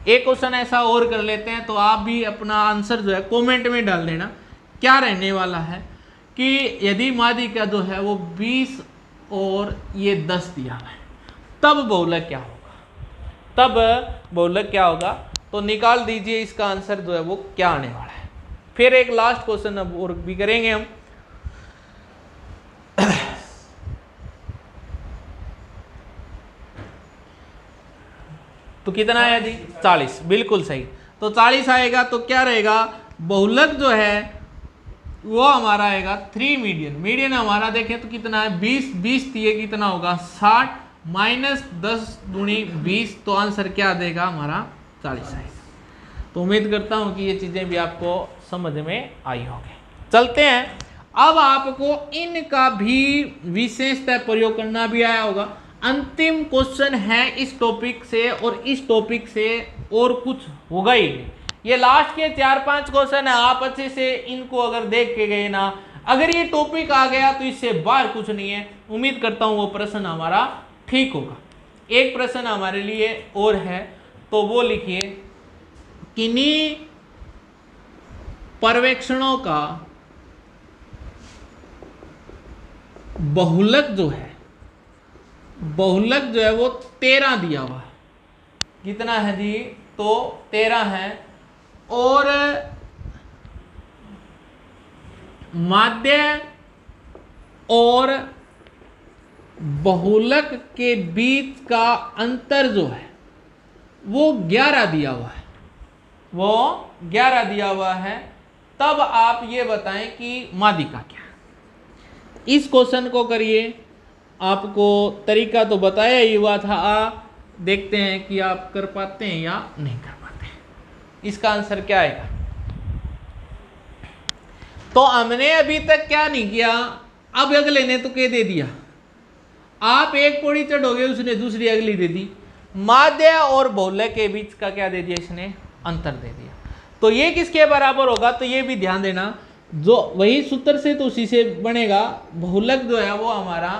एक क्वेश्चन ऐसा और कर लेते हैं, तो आप भी अपना आंसर जो है कमेंट में डाल देना। क्या रहने वाला है कि यदि माध्यिका जो है वो 20 और ये 10 दिया है, तब बहुलक क्या होगा, तो निकाल दीजिए इसका आंसर जो है वो क्या आने वाला है। फिर एक लास्ट क्वेश्चन अब और भी करेंगे हम। तो कितना आया जी, 40, बिल्कुल सही। तो 40 आएगा तो क्या रहेगा, बहुलक जो है वो हमारा आएगा 3 मीडियन हमारा देखें तो कितना है 20 दिए कितना होगा 60 माइनस 10 दूनी 20, तो आंसर क्या देगा हमारा 40 आएगा। तो उम्मीद करता हूं कि ये चीजें भी आपको समझ में आई होगी। चलते हैं, अब आपको इनका भी विशेषतः प्रयोग करना भी आया होगा। अंतिम क्वेश्चन है इस टॉपिक से, और इस टॉपिक से और कुछ होगा ही नहीं। ये लास्ट के 4-5 क्वेश्चन है, आप अच्छे से इनको अगर देख के गए ना, अगर ये टॉपिक आ गया तो इससे बाहर कुछ नहीं है। उम्मीद करता हूं वो प्रश्न हमारा ठीक होगा। एक प्रश्न हमारे लिए और है, तो वो लिखिए, किन्हीं पर्यवेक्षणों का बहुलक जो है वो 13 दिया हुआ है। कितना है जी, तो 13 है, और माध्य और बहुलक के बीच का अंतर जो है वो 11 दिया हुआ है, तब आप ये बताएं कि माध्यिका क्या है। इस क्वेश्चन को करिए, आपको तरीका तो बताया ही हुआ था, देखते हैं कि आप कर पाते हैं या नहीं कर पाते हैं। इसका आंसर क्या आएगा, तो हमने अभी तक क्या नहीं किया, अब अगले ने तो क्या दे दिया, आप एक पौड़ी चढ़ोगे उसने दूसरी अगली दे दी। माध्य और बहुलक के बीच का क्या दे दिया, इसने अंतर दे दिया। तो ये किसके बराबर होगा, तो ये भी ध्यान देना, जो वही सूत्र से तो उसी से बनेगा। बहुलक जो है वो हमारा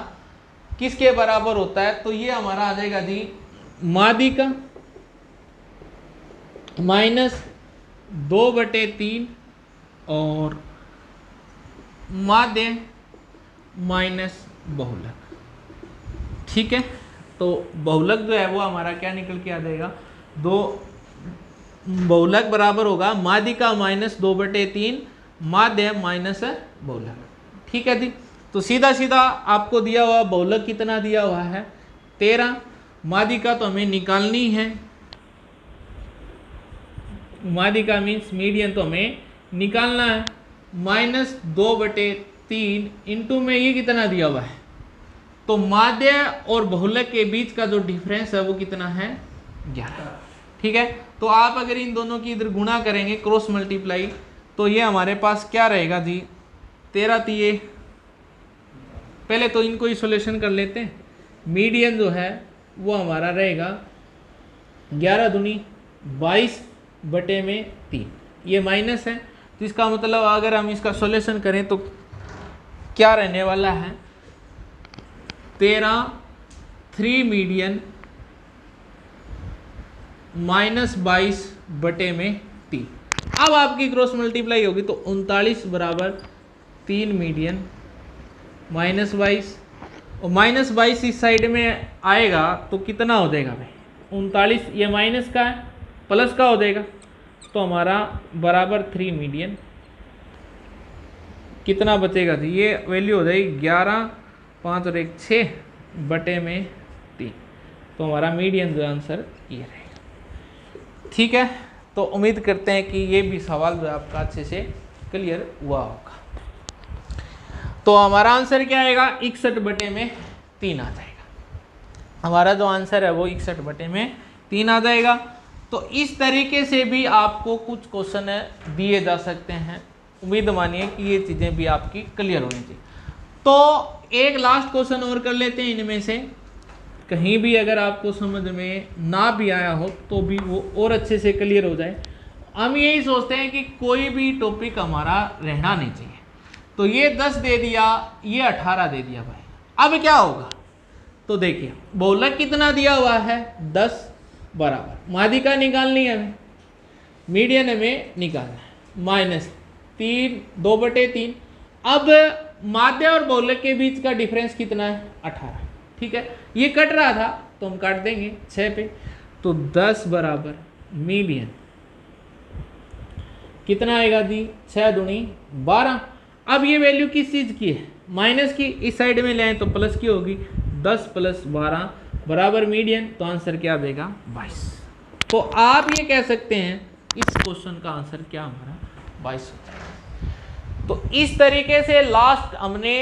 किसके बराबर होता है, तो ये हमारा आ जाएगा जी माध्यिका माइनस 2/3 और माध्य माइनस बहुलक, ठीक है। तो बहुलक जो है वो हमारा क्या निकल के आ जाएगा, बहुलक बराबर होगा माध्यिका माइनस 2/3 माध्य माइनस बहुलक, ठीक है जी। तो सीधा सीधा आपको दिया हुआ बहुलक कितना दिया हुआ है 13, माध्यिका तो हमें निकालनी है, माध्यिका मीन्स मीडियन तो हमें निकालना है, माइनस 2/3 इंटू में ये कितना दिया हुआ है, तो माध्य और बहुलक के बीच का जो डिफरेंस है वो कितना है 11, ठीक है। तो आप अगर इन दोनों की इधर गुणा करेंगे क्रॉस मल्टीप्लाई, तो ये हमारे पास क्या रहेगा जी 13 तिये, पहले तो इनको ही सॉल्यूशन कर लेते हैं। मीडियन जो है वो हमारा रहेगा 11 दूनी 22/3, ये माइनस है, तो इसका मतलब अगर हम इसका सॉल्यूशन करें तो क्या रहने वाला है 13 3 मीडियन माइनस 22/3। अब आपकी क्रॉस मल्टीप्लाई होगी तो 39 बराबर 3 मीडियन माइनस 22, और माइनस 22 इस साइड में आएगा तो कितना हो जाएगा भाई 39, ये माइनस का है, प्लस का हो जाएगा, तो हमारा बराबर 3 मीडियन कितना बचेगा जी, ये वैल्यू हो जाएगी 11, 5 और 1 6 बटे में 3। तो हमारा मीडियन जो आंसर ये रहेगा। ठीक है, तो उम्मीद करते हैं कि ये भी सवाल जो है आपका अच्छे से क्लियर हुआ होगा। तो हमारा आंसर क्या आएगा, 61 बटे में 3 आ जाएगा। हमारा जो आंसर है वो 61 बटे में 3 आ जाएगा। तो इस तरीके से भी आपको कुछ क्वेश्चन दिए जा सकते हैं। उम्मीद मानिए कि ये चीज़ें भी आपकी क्लियर होनी चाहिए। तो एक लास्ट क्वेश्चन और कर लेते हैं इनमें से, कहीं भी अगर आपको समझ में ना भी आया हो तो भी वो और अच्छे से क्लियर हो जाए। हम यही सोचते हैं कि कोई भी टॉपिक हमारा रहना नहीं चाहिए। तो ये 10 दे दिया, ये 18 दे दिया भाई, अब क्या होगा, तो देखिए बहुलक कितना दिया हुआ है 10 बराबर, माध्यिका निकालनी है हमें, मीडियन हमें निकालना है, -3 2 बटे 3। अब माध्य और बहुलक के बीच का डिफरेंस कितना है 18। ठीक है, ये कट रहा था तो हम काट देंगे 6 पे, तो 10 बराबर मीडियन कितना आएगा जी, 6 दूनी 12। अब ये वैल्यू किस चीज़ की है, माइनस की, इस साइड में ले आए तो प्लस की होगी, 10 + 12 बराबर मीडियन, तो आंसर क्या देगा 22। तो आप ये कह सकते हैं इस क्वेश्चन का आंसर क्या हमारा 22 होता है। तो इस तरीके से लास्ट हमने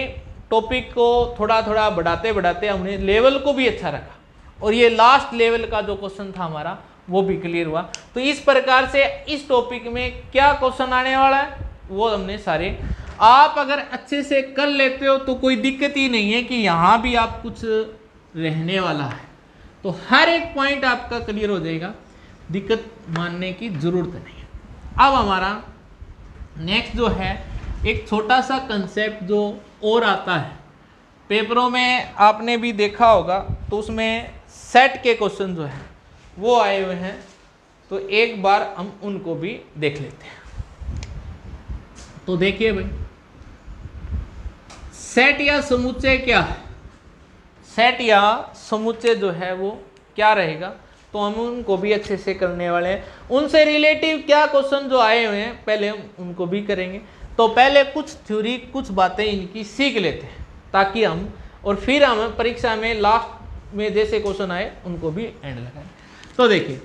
टॉपिक को थोड़ा थोड़ा बढ़ाते बढ़ाते हमने लेवल को भी अच्छा रखा, और ये लास्ट लेवल का जो क्वेश्चन था हमारा वो भी क्लियर हुआ। तो इस प्रकार से इस टॉपिक में क्या क्वेश्चन आने वाला है वो हमने सारे, आप अगर अच्छे से कर लेते हो तो कोई दिक्कत ही नहीं है कि यहाँ भी आप कुछ रहने वाला है, तो हर एक पॉइंट आपका क्लियर हो जाएगा, दिक्कत मानने की जरूरत नहीं है। अब हमारा नेक्स्ट जो है एक छोटा सा कंसेप्ट जो और आता है पेपरों में, आपने भी देखा होगा, तो उसमें सेट के क्वेश्चन जो है वो आए हुए हैं, तो एक बार हम उनको भी देख लेते हैं। तो देखिए भाई, सेट या समुच्चय क्या है, सेट या समुच्चय जो है वो क्या रहेगा, तो हम उनको भी अच्छे से करने वाले हैं। उनसे रिलेटिव क्या क्वेश्चन जो आए हुए हैं पहले हम उनको भी करेंगे। तो पहले कुछ थ्योरी, कुछ बातें इनकी सीख लेते हैं ताकि हम, और फिर हम परीक्षा में लास्ट में जैसे क्वेश्चन आए उनको भी एंड लगाएं। तो देखिए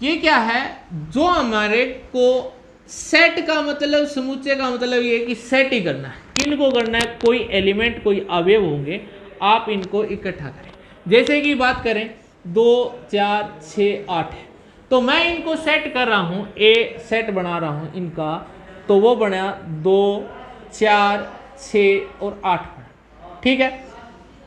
ये क्या है, जो हमारे को सेट का मतलब, समुच्चय का मतलब ये है कि सेट ही करना है। किनको करना है, कोई एलिमेंट, कोई अवयव होंगे, आप इनको इकट्ठा करें। जैसे कि बात करें 2 4 6 8 है, तो मैं इनको सेट कर रहा हूँ, ए सेट बना रहा हूँ इनका, तो वो बना 2 4 6 और 8 बना। ठीक है,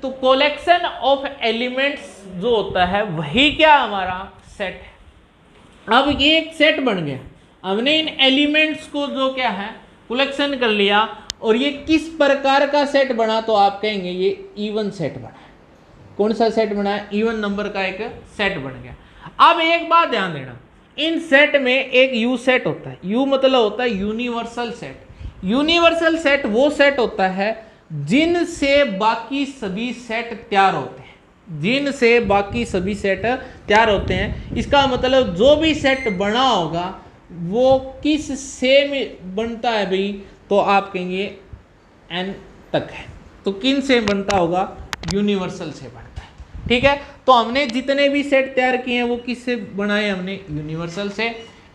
तो कलेक्शन ऑफ एलिमेंट्स जो होता है वही क्या हमारा सेट है। अब ये एक सेट बन गया, हमने इन एलिमेंट्स को जो क्या है कलेक्शन कर लिया, और ये किस प्रकार का सेट बना, तो आप कहेंगे ये इवन सेट बना है। कौन सा सेट बना है, इवन नंबर का एक सेट बन गया। अब एक बात ध्यान देना, इन सेट में एक यू सेट होता है, यू मतलब होता है यूनिवर्सल सेट। यूनिवर्सल सेट वो सेट होता है जिनसे बाकी सभी सेट तैयार होते हैं, जिनसे बाकी सभी सेट तैयार होते हैं। इसका मतलब जो भी सेट बना होगा वो किस से बनता है भाई, तो आप कहेंगे n तक है, तो किन से बनता होगा, यूनिवर्सल से बनता है। ठीक है, तो हमने जितने भी सेट तैयार किए हैं वो किससे बनाए, हमने यूनिवर्सल से।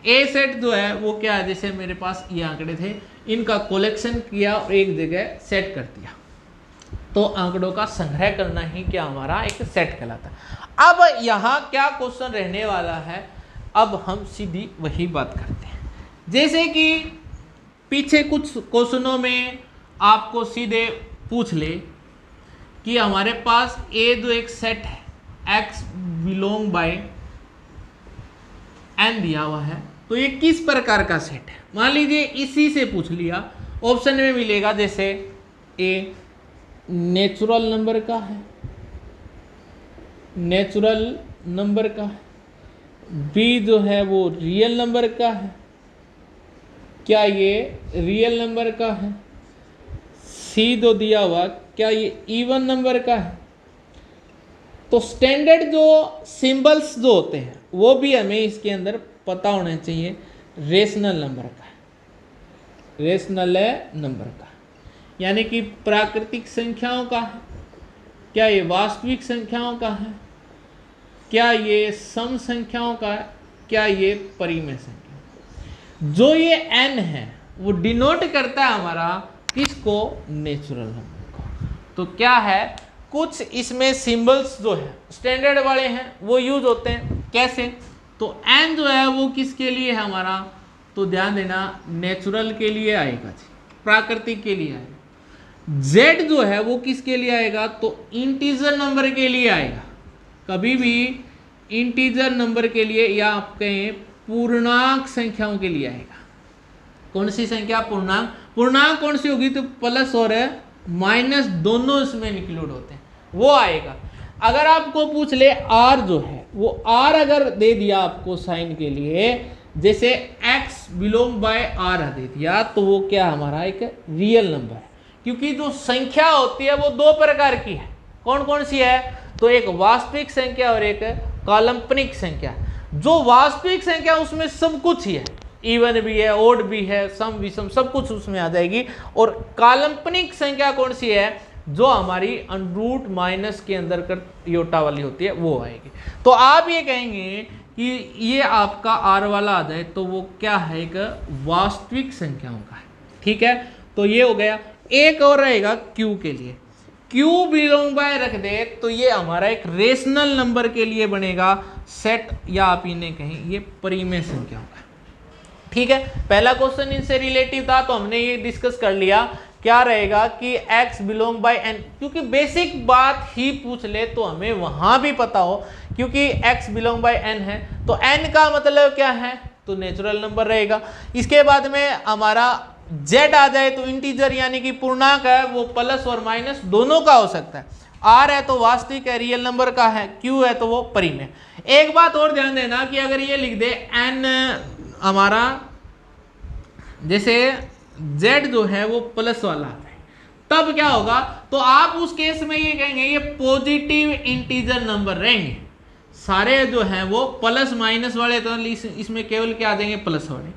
ए सेट जो है वो क्या है, जैसे मेरे पास ये आंकड़े थे, इनका कलेक्शन किया और एक जगह सेट कर दिया, तो आंकड़ों का संग्रह करना ही क्या हमारा एक सेट कहलाता है। अब यहाँ क्या क्वेश्चन रहने वाला है, अब हम सीधी वही बात करते हैं। जैसे कि पीछे कुछ क्वेश्चनों में आपको सीधे पूछ ले कि हमारे पास ए जो एक सेट है, x बिलोंग बाय n दिया हुआ है, तो ये किस प्रकार का सेट है। मान लीजिए इसी से पूछ लिया, ऑप्शन में मिलेगा जैसे ए नेचुरल नंबर का है, नेचुरल नंबर का है, बी जो है वो रियल नंबर का है, क्या ये रियल नंबर का है, सी जो दिया हुआ क्या ये इवन नंबर का है, तो स्टैंडर्ड जो सिंबल्स जो होते हैं वो भी हमें इसके अंदर पता होना चाहिए। रेशनल नंबर का, रेशनल नंबर का यानी कि प्राकृतिक संख्याओं का है, क्या ये वास्तविक संख्याओं का है, क्या ये सम संख्याओं का है, क्या ये परिमेय संख्या। जो ये n है वो डिनोट करता है हमारा किसको, नेचुरल नंबर को। तो क्या है, कुछ इसमें सिंबल्स जो है स्टैंडर्ड वाले हैं वो यूज होते हैं। कैसे, तो n जो है वो किसके लिए है हमारा, तो ध्यान देना नेचुरल के लिए आएगा जी, प्राकृतिक के लिए आएगा। z जो है वो किसके लिए आएगा, तो इंटीजर नंबर के लिए आएगा। कभी भी इंटीजर नंबर के लिए या आप कहें पूर्णांक संख्याओं के लिए आएगा। कौन सी संख्या, पूर्णांक। पूर्णांक कौन सी होगी, तो प्लस और माइनस दोनों इसमें इंक्लूड होते हैं, वो आएगा। अगर आपको पूछ ले r जो है वो r अगर दे दिया आपको साइन के लिए, जैसे x बिलोंग बाय r दे दिया, तो वो क्या हमारा एक रियल नंबर है। क्योंकि जो संख्या होती है वो दो प्रकार की है। कौन कौन सी है, तो एक वास्तविक संख्या और एक काल्पनिक संख्या। जो वास्तविक संख्या उसमें सब कुछ ही है, इवन भी है, ओड भी है, सम विषम सब कुछ उसमें आ जाएगी। और काल्पनिक संख्या कौन सी है, जो हमारी अंडरूट माइनस के अंदर कर योटा वाली होती है, वो आएगी। तो आप ये कहेंगे कि ये आपका आर वाला आ जाए तो वो क्या है, एक वास्तविक संख्याओं का है। ठीक है, तो ये हो गया। एक और रहेगा क्यू के लिए, क्यू बिलोंग बाय रख दे तो ये हमारा एक रेशनल नंबर के लिए बनेगा सेट, या आप इन्हें कहें ये परिमेय संख्याओं का। ठीक है, पहला क्वेश्चन इनसे रिलेटिव था तो हमने ये डिस्कस कर लिया। क्या रहेगा कि x बिलोंग बाय n, क्योंकि बेसिक बात ही पूछ ले तो हमें वहां भी पता हो, क्योंकि x बिलोंग बाय n है तो n का मतलब क्या है, तो नेचुरल नंबर रहेगा। इसके बाद में हमारा z आ जाए तो इंटीजर यानी कि पूर्णांक है, वो प्लस और माइनस दोनों का हो सकता है। r है तो वास्तविक है, रियल नंबर का है। q है तो वो परिमेय। एक बात और ध्यान देना कि अगर ये लिख दे n हमारा, जैसे z जो है वो प्लस वाला है, तब क्या होगा, तो आप उस केस में ये कहेंगे ये पॉजिटिव इंटीजर नंबर रहेंगे। सारे जो हैं वो प्लस माइनस वाले, तो इसमें केवल क्या आ जाएंगे, प्लस वाले।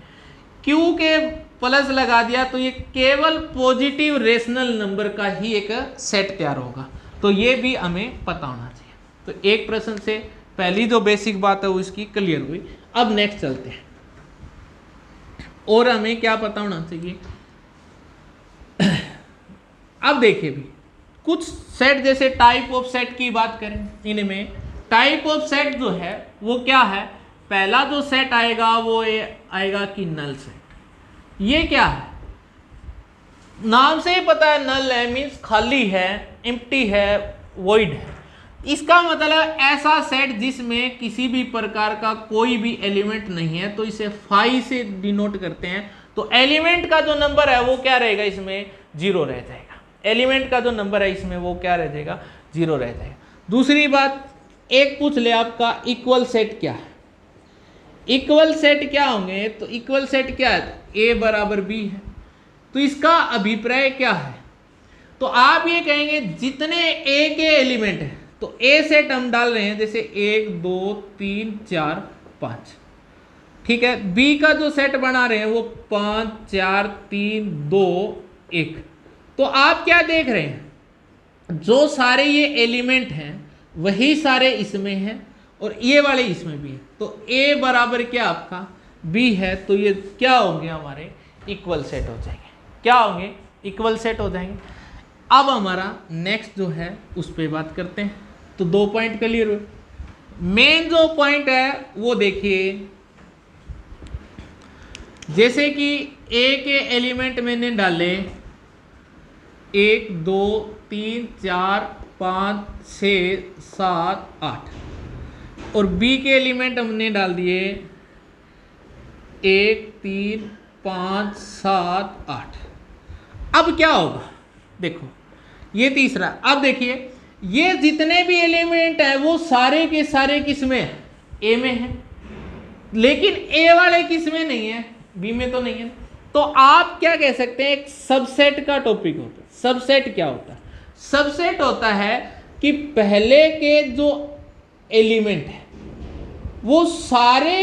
क्यू के प्लस लगा दिया तो ये केवल पॉजिटिव रेशनल नंबर का ही एक सेट तैयार होगा। तो ये भी हमें पता होना चाहिए। तो एक प्रश्न से पहली जो बेसिक बात है वो इसकी क्लियर हुई। अब नेक्स्ट चलते हैं, और हमें क्या पता होना चाहिए। अब देखिए भी कुछ सेट, जैसे टाइप ऑफ सेट की बात करें, इनमें टाइप ऑफ सेट जो है वो क्या है, पहला जो सेट आएगा वो आएगा कि नल सेट। ये क्या है, नाम से ही पता है नल है, मीन्स खाली है, एम्प्टी है, वॉइड है। इसका मतलब ऐसा सेट जिसमें किसी भी प्रकार का कोई भी एलिमेंट नहीं है, तो इसे फाई से डिनोट करते हैं। तो एलिमेंट का जो नंबर है वो क्या रहेगा, इसमें जीरो रह जाएगा। एलिमेंट का जो नंबर है इसमें वो क्या रह जाएगा, जीरो रह जाएगा। दूसरी बात, एक पूछ ले आपका इक्वल सेट क्या है। इक्वल सेट क्या होंगे, तो इक्वल सेट क्या है, ए बराबर बी है। तो इसका अभिप्राय क्या है, तो आप ये कहेंगे जितने ए के एलिमेंट हैं, तो ए सेट हम डाल रहे हैं, जैसे 1 2 3 4 5। ठीक है, बी का जो सेट बना रहे हैं वो 5 4 3 2 1। तो आप क्या देख रहे हैं, जो सारे ये एलिमेंट हैं वही सारे इसमें हैं और ये वाले इसमें भी है। तो ए बराबर क्या आपका बी है, तो ये क्या होंगे, हमारे इक्वल सेट हो जाएंगे। क्या होंगे, इक्वल सेट हो जाएंगे। अब हमारा नेक्स्ट जो है उस पर बात करते हैं। तो 2 पॉइंट क्लियर हुए। मेन जो पॉइंट है वो देखिए, जैसे कि ए के एलिमेंट मैंने डाले 1 2 3 4 5 6 7 8 और बी के एलिमेंट हमने डाल दिए 1 3 5 7 8। अब क्या होगा, देखो ये तीसरा। अब देखिए ये जितने भी एलिमेंट है वो सारे के सारे किस में है, ए में है, लेकिन ए वाले किस में नहीं है, बी में तो नहीं है। तो आप क्या कह सकते हैं, एक सबसेट का टॉपिक होता है। सबसेट क्या होता है, सबसेट होता है कि पहले के जो एलिमेंट है वो सारे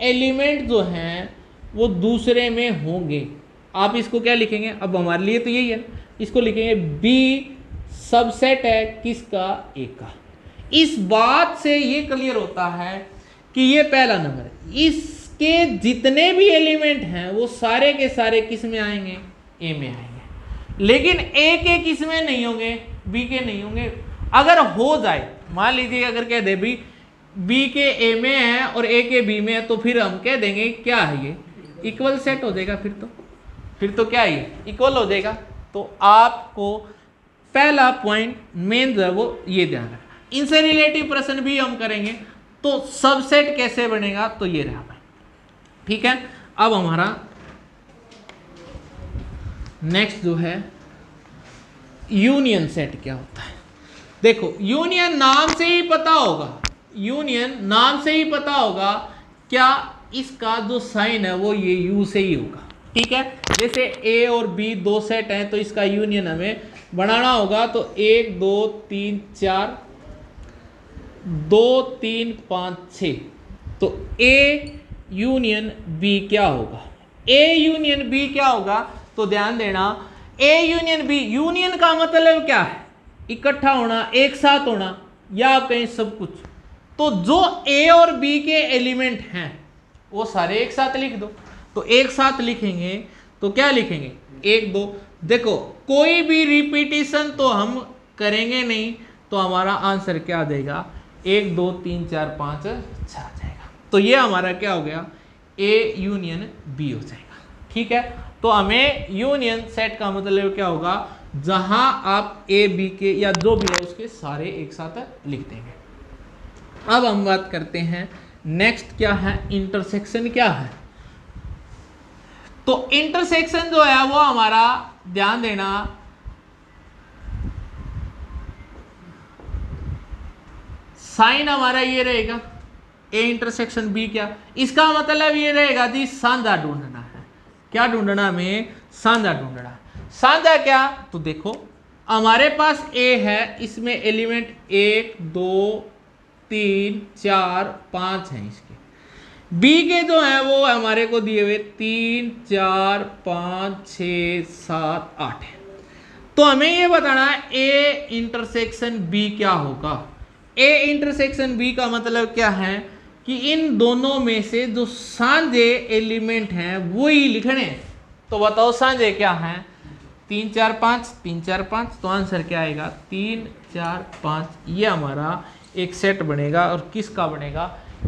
एलिमेंट जो हैं वो दूसरे में होंगे। आप इसको क्या लिखेंगे, अब हमारे लिए तो यही है, इसको लिखेंगे बी सबसेट है किसका, ए का। इस बात से ये क्लियर होता है कि ये पहला नंबर है, इसके जितने भी एलिमेंट हैं वो सारे के सारे किस में आएंगे, ए में आएंगे। लेकिन ए के किस में नहीं होंगे, बी के नहीं होंगे। अगर हो जाए, मान लीजिए अगर कह दे भी बी के ए में है और ए के बी में है, तो फिर हम कह देंगे क्या है, ये इक्वल सेट हो जाएगा। फिर तो क्या है, इक्वल हो जाएगा। तो आपको पहला पॉइंट मेन जो है वो ये ध्यान रखना। इनसे रिलेटिव प्रश्न भी हम करेंगे, तो सबसेट कैसे बनेगा, तो ये रहा भाई, ठीक है। अब हमारा नेक्स्ट जो है यूनियन सेट क्या होता है। देखो यूनियन नाम से ही पता होगा, यूनियन नाम से ही पता होगा क्या, इसका जो साइन है वो ये यू से ही होगा, ठीक है। जैसे ए और बी दो सेट हैं तो इसका यूनियन हमें बनाना होगा, तो 1 2 3 4 2 3 5 6, तो ए यूनियन बी क्या होगा, ए यूनियन बी क्या होगा। तो ध्यान देना, ए यूनियन बी, यूनियन का मतलब क्या है, इकट्ठा होना, एक साथ होना, या आप कहें सब कुछ। तो जो ए और बी के एलिमेंट हैं वो सारे एक साथ लिख दो। तो एक साथ लिखेंगे तो क्या लिखेंगे, 1 2, देखो कोई भी रिपीटिशन तो हम करेंगे नहीं, तो हमारा आंसर क्या आ जाएगा, 1 2 3 4 5 6 आ जाएगा। तो ये हमारा क्या हो गया, ए यूनियन बी हो जाएगा, ठीक है। तो हमें यूनियन सेट का मतलब क्या होगा, जहां आप ए बी के या जो भी है उसके सारे एक साथ लिख देंगे। अब हम बात करते हैं नेक्स्ट क्या है, इंटरसेक्शन क्या है। तो इंटरसेक्शन जो है वो हमारा, ध्यान देना, साइन हमारा ये रहेगा, ए इंटरसेक्शन बी क्या, इसका मतलब ये रहेगा जी साझा ढूंढना है। क्या ढूंढना, हमें साझा ढूंढना। साझा क्या, तो देखो हमारे पास ए है, इसमें एलिमेंट 1 2 3 4 5 हैं इसके। बी के जो है वो हमारे को दिए हुए 3 4 5 6 7 8 है। तो हमें ये बताना है ए इंटरसेक्शन बी क्या होगा। ए इंटरसेक्शन बी का मतलब क्या है कि इन दोनों में से जो साझे एलिमेंट हैं वो ही लिखने हैं। तो बताओ साझे क्या हैं, 3 4 5 3 4 5, तो आंसर क्या आएगा 3 4 5। ये हमारा एक सेट बनेगा और किसका बनेगा,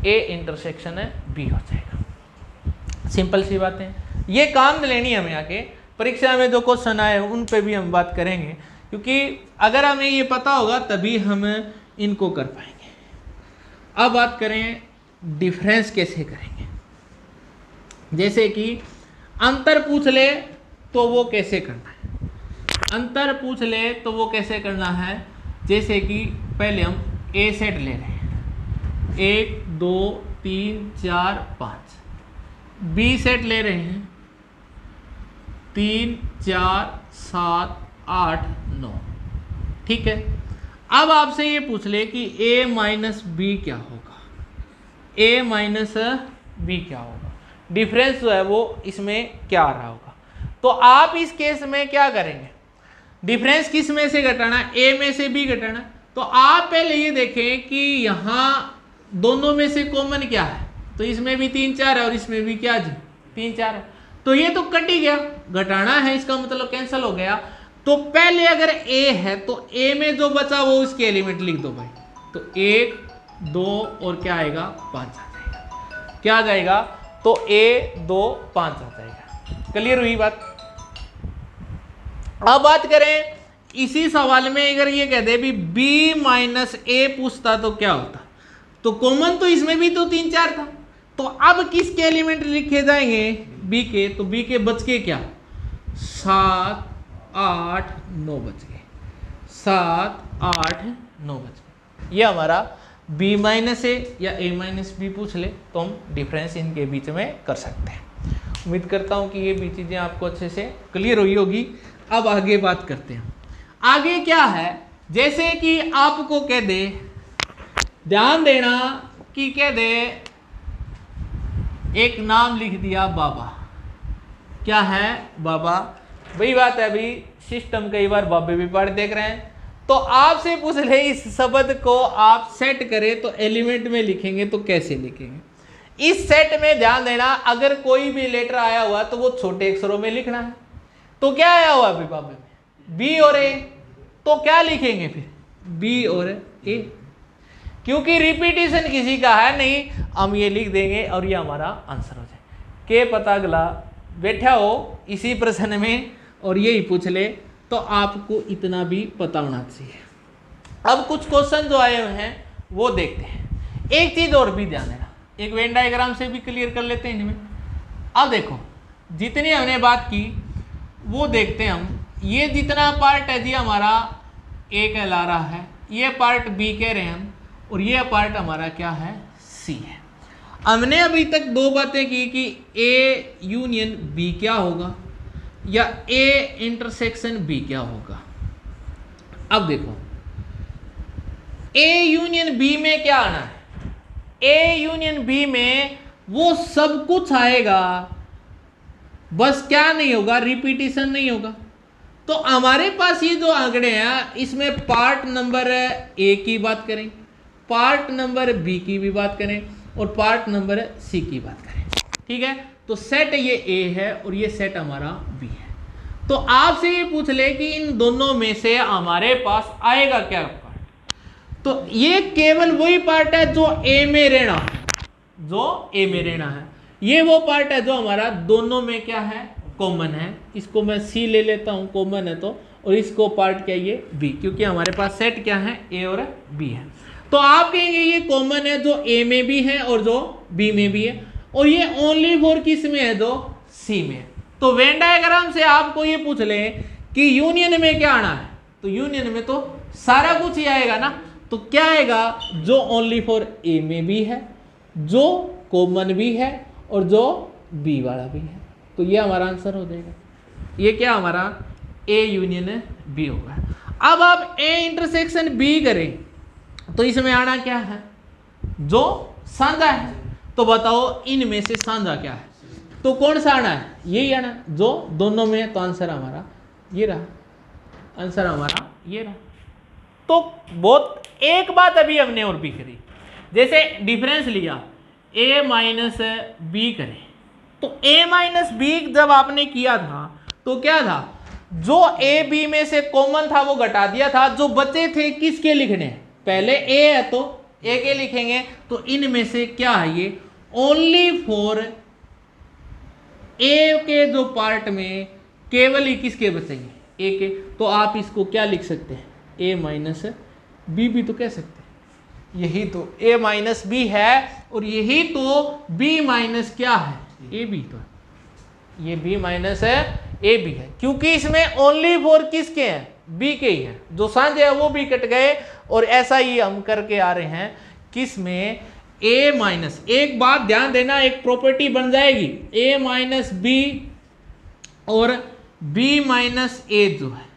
ए इंटरसेक्शन है बी हो जाएगा। सिंपल सी बात है, ये काम लेनी हमें आगे परीक्षा में जो क्वेश्चन आए उन पे भी हम बात करेंगे, क्योंकि अगर हमें ये पता होगा तभी हम इनको कर पाएंगे। अब बात करें डिफरेंस कैसे करेंगे। जैसे कि अंतर पूछ ले तो वो कैसे करना है, अंतर पूछ ले तो वो कैसे करना है। जैसे कि पहले हम ए सेट ले रहे हैं, 1 2 3 4 5, बी सेट ले रहे हैं 3 4 7 8 9, ठीक है। अब आपसे ये पूछ ले कि a माइनस बी क्या होगा, a माइनस बी क्या होगा, डिफरेंस जो है वो इसमें क्या आ रहा होगा। तो आप इस केस में क्या करेंगे, डिफरेंस किस में से घटाना, a में से b घटाना। तो आप पहले ये देखें कि यहाँ दोनों में से कॉमन क्या है, तो इसमें भी 3 4 है और इसमें भी क्या जी 3 4 है, तो ये तो कट ही गया, घटाना है इसका मतलब कैंसिल हो गया। तो पहले अगर a है तो a में जो बचा वो उसके एलिमेंट लिख दो भाई, तो 1 2 और क्या आएगा 5 आ जाएगा, क्या आ जाएगा, तो a 2 5 आ जाएगा। क्लियर हुई बात। अब बात करें इसी सवाल में, अगर ये कह दे भी b माइनस ए पूछता तो क्या होता, तो कॉमन तो इसमें भी तो 3 4 था, तो अब किसके एलिमेंट लिखे जाएंगे b के, तो b के बच के क्या 7 8 9 बच गए, 7 8 9 बच गए। ये हमारा b माइनस ए या a माइनस बी पूछ ले तो हम डिफरेंस इनके बीच में कर सकते हैं। उम्मीद करता हूँ कि ये भी चीज़ें आपको अच्छे से क्लियर हुई होगी। अब आगे बात करते हैं, आगे क्या है जैसे कि आपको कह दे, ध्यान देना कि कह दे एक नाम लिख दिया बाबा, क्या है बाबा, वही बात है अभी सिस्टम कई बार बाबे भी पढ़ देख रहे हैं, तो आपसे पूछ ले इस शब्द को आप सेट करें तो एलिमेंट में लिखेंगे तो कैसे लिखेंगे। इस सेट में ध्यान देना अगर कोई भी लेटर आया हुआ तो वो छोटे अक्षरों में लिखना है। तो क्या आया हुआ अभी बाबे में, बी और ए, तो क्या लिखेंगे फिर, बी और ए, क्योंकि रिपीटिशन किसी का है नहीं, हम ये लिख देंगे और ये हमारा आंसर हो जाए। के पता अगला बैठा हो इसी प्रश्न में और यही पूछ ले तो आपको इतना भी पता होना चाहिए। अब कुछ क्वेश्चन जो आए हुए हैं वो देखते हैं। एक चीज और भी ध्यान देना, एक वेन डायग्राम से भी क्लियर कर लेते हैं इनमें। अब देखो जितनी हमने बात की वो देखते हैं हम, ये जितना पार्ट है जी हमारा ए कहला रहा है, ये पार्ट बी कह रहे हैं हम, और ये पार्ट हमारा क्या है, सी है। हमने अभी तक दो बातें की कि ए यूनियन बी क्या होगा या ए इंटरसेक्शन बी क्या होगा। अब देखो ए यूनियन बी में क्या आना है, ए यूनियन बी में वो सब कुछ आएगा, बस क्या नहीं होगा, रिपीटिशन नहीं होगा। तो हमारे पास ये जो आंकड़े हैं इसमें पार्ट नंबर ए की बात करें, पार्ट नंबर बी की भी बात करें और पार्ट नंबर सी की बात करें, ठीक है। तो सेट ये ए है और ये सेट हमारा बी है। तो आपसे ये पूछ ले कि इन दोनों में से हमारे पास आएगा क्या पार्ट, तो ये केवल वही पार्ट है जो ए में रहना है, जो ए में रहना है। ये वो पार्ट है जो हमारा दोनों में क्या है, कॉमन है। इसको मैं सी ले लेता हूं कॉमन है तो, और इसको पार्ट क्या ये बी, क्योंकि हमारे पास सेट क्या है, ए और बी है। तो आप कहेंगे ये कॉमन है जो ए में भी है और जो बी में भी है, और ये ओनली फॉर किस में है, जो सी में है। तो वेन डायग्राम से आपको ये पूछ ले कि यूनियन में क्या आना है, तो यूनियन में तो सारा कुछ ही आएगा ना। तो क्या आएगा, जो ओनली फॉर ए में भी है, जो कॉमन भी है और जो बी वाला भी है। तो ये हमारा आंसर हो जाएगा, ये क्या हमारा ए यूनियन बी होगा। अब आप ए इंटरसेक्शन बी करें तो इसमें आना क्या है, जो सांझा है। तो बताओ इनमें से सांझा क्या है, तो कौन सा आना है, यही आना जो दोनों में है। तो आंसर हमारा ये रहा, आंसर हमारा ये रहा। तो बहुत एक बात अभी हमने और भी करी, जैसे डिफरेंस लिया a माइनस बी करें, तो a माइनस बी जब आपने किया था तो क्या था, जो a b में से कॉमन था वो घटा दिया था, जो बचे थे किसके लिखने, पहले a है तो a के लिखेंगे। तो इनमें से क्या है, ये ओनली फॉर a के जो पार्ट में केवल ही किसके बचेंगे, a के। तो आप इसको क्या लिख सकते हैं, a माइनस बी भी तो कह सकते हैं, यही तो a माइनस बी है और यही तो b माइनस क्या है, ए बी। तो ये b माइनस है ए बी है, क्योंकि इसमें ओनली फॉर किसके हैं, b के ही है। जो सांझे है वो भी कट गए, और ऐसा ही हम करके आ रहे हैं किसमें, a माइनस। एक बात ध्यान देना, एक प्रॉपर्टी बन जाएगी, a माइनस बी और b माइनस ए जो है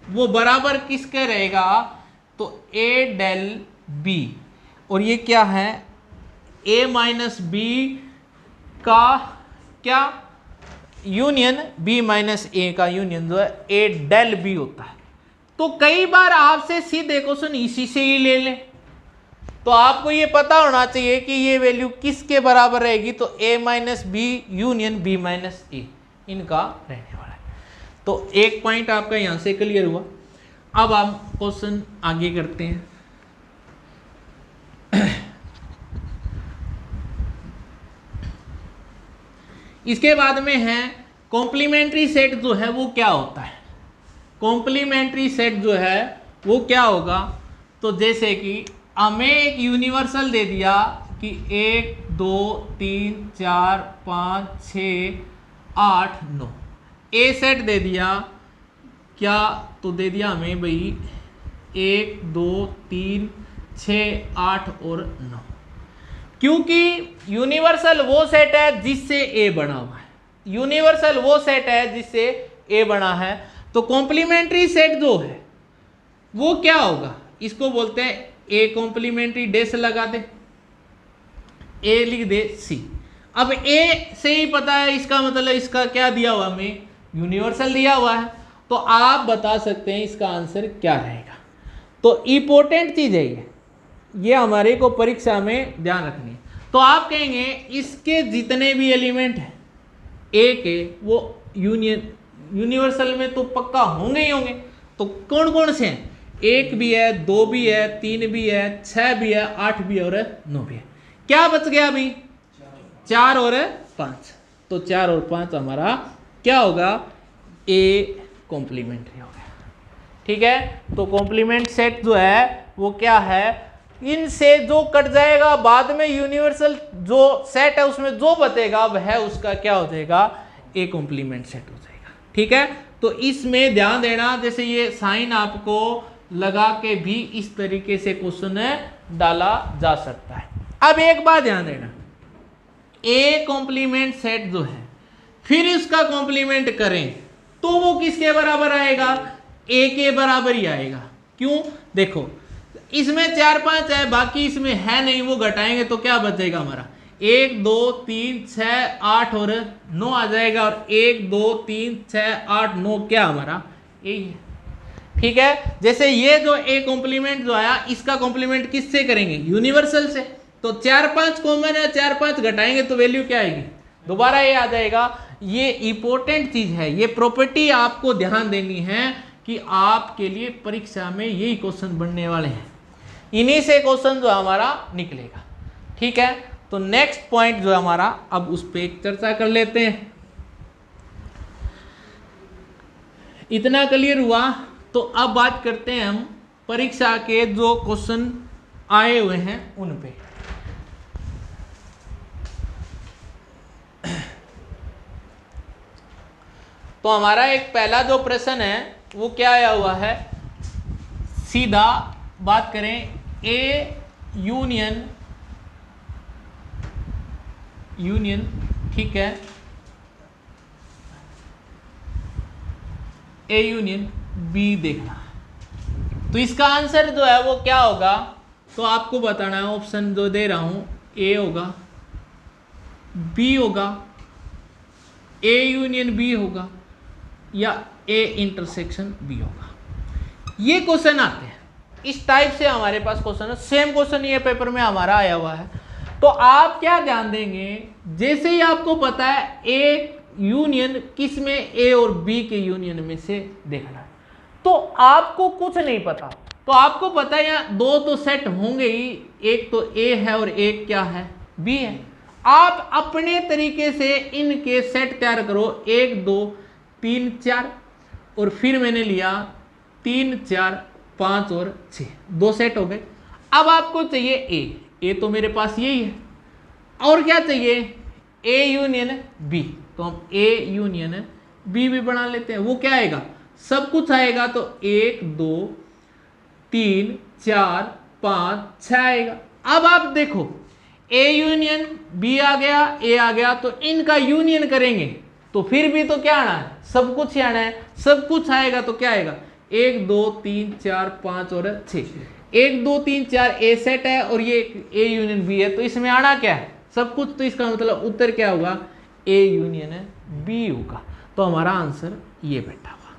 वो बराबर किसके रहेगा, तो a डेल b, और ये क्या है, a माइनस बी का क्या यूनियन, b माइनस ए का यूनियन जो है a डेल b होता है। तो कई बार आपसे सीधे क्वेश्चन इसी से ही ले लें, तो आपको ये पता होना चाहिए कि ये वैल्यू किसके बराबर रहेगी, तो a minus B union b minus A इनका रहने वाला है। तो एक पॉइंट आपका यहां से क्लियर हुआ। अब आप क्वेश्चन आगे करते हैं। इसके बाद में है कॉम्प्लीमेंट्री सेट जो है वो क्या होता है। कॉम्प्लीमेंट्री सेट जो है वो क्या होगा, तो जैसे कि हमें एक यूनिवर्सल दे दिया कि 1 2 3 4 5 6 8 9, ए सेट दे दिया क्या, तो दे दिया हमें भाई 1 2 3 6 8 और 9, क्योंकि यूनिवर्सल वो सेट है जिससे ए बना हुआ है, यूनिवर्सल वो सेट है जिससे ए बना है। तो कॉम्प्लीमेंट्री सेट जो है वो क्या होगा, इसको बोलते हैं ए कॉम्प्लीमेंट्री, डैश लगा दे, ए लिख दे सी। अब ए से ही पता है, इसका मतलब इसका क्या दिया हुआ हमें, यूनिवर्सल दिया हुआ है, तो आप बता सकते हैं इसका आंसर क्या रहेगा। तो इंपॉर्टेंट चीज है ये हमारे को परीक्षा में ध्यान रखनी है। तो आप कहेंगे इसके जितने भी एलिमेंट हैं ए के, वो यूनिवर्सल में तो पक्का होंगे ही होंगे। तो कौन कौन से हैं, 1 भी है, 2 भी है, 3 भी है, 6 भी है, 8 भी है और 9 भी है। क्या बच गया अभी, 4 और 5। तो 4 और 5 हमारा क्या होगा, ए कॉम्प्लीमेंट्री हो गया। ठीक है, तो कॉम्प्लीमेंट सेट जो है वो क्या है, इनसे जो कट जाएगा बाद में यूनिवर्सल जो सेट है उसमें जो बचेगा वह उसका क्या हो जाएगा, ए कॉम्प्लीमेंट सेट हो जाएगा। ठीक है, तो इसमें ध्यान देना, जैसे ये साइन आपको लगा के भी इस तरीके से क्वेश्चन डाला जा सकता है। अब एक बात ध्यान देना, ए कॉम्प्लीमेंट सेट जो है फिर इसका कॉम्प्लीमेंट करें तो वो किसके बराबर आएगा, ए के बराबर ही आएगा। क्यों, देखो इसमें 4 5 है, बाकी इसमें है नहीं, वो घटाएंगे तो क्या बचेगा हमारा, 1 2 3 6 8 और 9 आ जाएगा, और 1 2 3 6 8 9 क्या हमारा यही है। ठीक है, जैसे ये जो ए कॉम्प्लीमेंट जो आया, इसका कॉम्प्लीमेंट किससे करेंगे, यूनिवर्सल से। तो 4 5 कॉमन है, 4 5 घटाएंगे तो वैल्यू क्या आएगी, दोबारा ये आ जाएगा। ये इंपॉर्टेंट चीज है, ये प्रॉपर्टी आपको ध्यान देनी है कि आपके लिए परीक्षा में यही क्वेश्चन बनने वाले हैं, इन्हीं से क्वेश्चन जो हमारा निकलेगा। ठीक है, तो नेक्स्ट पॉइंट जो हमारा, अब उस पर एक चर्चा कर लेते हैं। इतना क्लियर हुआ, तो अब बात करते हैं हम परीक्षा के जो क्वेश्चन आए हुए हैं उन पे। तो हमारा एक पहला जो प्रश्न है वो क्या आया हुआ है, सीधा बात करें, ए यूनियन ठीक है, ए यूनियन बी देखना। तो इसका आंसर जो है वो क्या होगा, तो आपको बताना है, ऑप्शन जो दे रहा हूं, ए होगा, बी होगा, ए यूनियन बी होगा, या ए इंटरसेक्शन बी होगा। ये क्वेश्चन आते हैं, इस टाइप से हमारे पास क्वेश्चन है। सेम क्वेश्चन ये पेपर में हमारा आया हुआ है। तो आप क्या ध्यान देंगे, जैसे ही आपको पता है ए यूनियन किस में, ए और बी के यूनियन में से देखना है, तो आपको कुछ नहीं पता, तो आपको पता है यहाँ 2 तो सेट होंगे ही, एक तो ए है और एक क्या है, बी है। आप अपने तरीके से इनके सेट तैयार करो, 1 2 3 4, और फिर मैंने लिया 3 4 5 और 6, 2 सेट हो गए। अब आपको चाहिए ए तो मेरे पास यही है, और क्या चाहिए, ए यूनियन बी। तो हम ए यूनियन बी भी बना लेते हैं। वो क्या आएगा, सब कुछ आएगा, तो 1 2 3 4 5 6 आएगा। अब आप देखो, ए यूनियन बी आ गया, ए आ गया, तो इनका यूनियन करेंगे तो फिर भी तो क्या आना है, सब कुछ ही आना है। सब कुछ आएगा तो क्या आएगा, 1 2 3 4 5 और 6, 1 2 3 4 ए सेट है और ये ए यूनियन बी है, तो इसमें आना क्या है, सब कुछ। तो इसका मतलब उत्तर क्या होगा, ए यूनियन बी होगा। तो हमारा आंसर ये बैठा हुआ,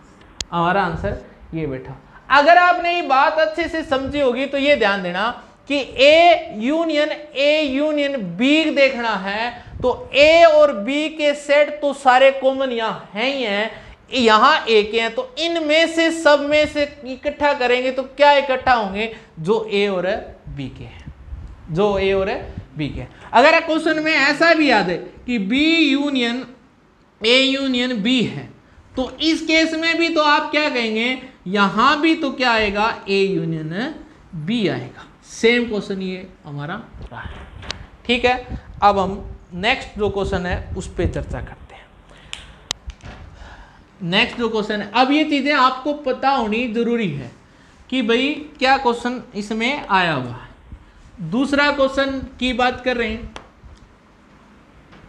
हमारा आंसर ये बैठा। अगर आपने ये बात अच्छे से समझी होगी तो ये ध्यान देना कि ए यूनियन बी देखना है, तो ए और बी के सेट तो सारे कॉमन यहाँ हैं ही हैं, यहाँ ए के हैं, तो इनमें से सब में से इकट्ठा करेंगे तो क्या इकट्ठा होंगे, जो ए और बी के हैं, जो ए और बी के। अगर क्वेश्चन में ऐसा भी याद है कि B union A union B है, तो इस केस में भी तो आप क्या कहेंगे, यहां भी तो क्या आएगा, ए यूनियन बी आएगा। सेम क्वेश्चन ये हमारा रहा है। ठीक है, अब हम नेक्स्ट जो क्वेश्चन है उस पर चर्चा करते हैं। नेक्स्ट जो क्वेश्चन है, अब ये चीजें आपको पता होनी जरूरी है कि भाई क्या क्वेश्चन इसमें आया हुआ है। दूसरा क्वेश्चन की बात कर रहे हैं,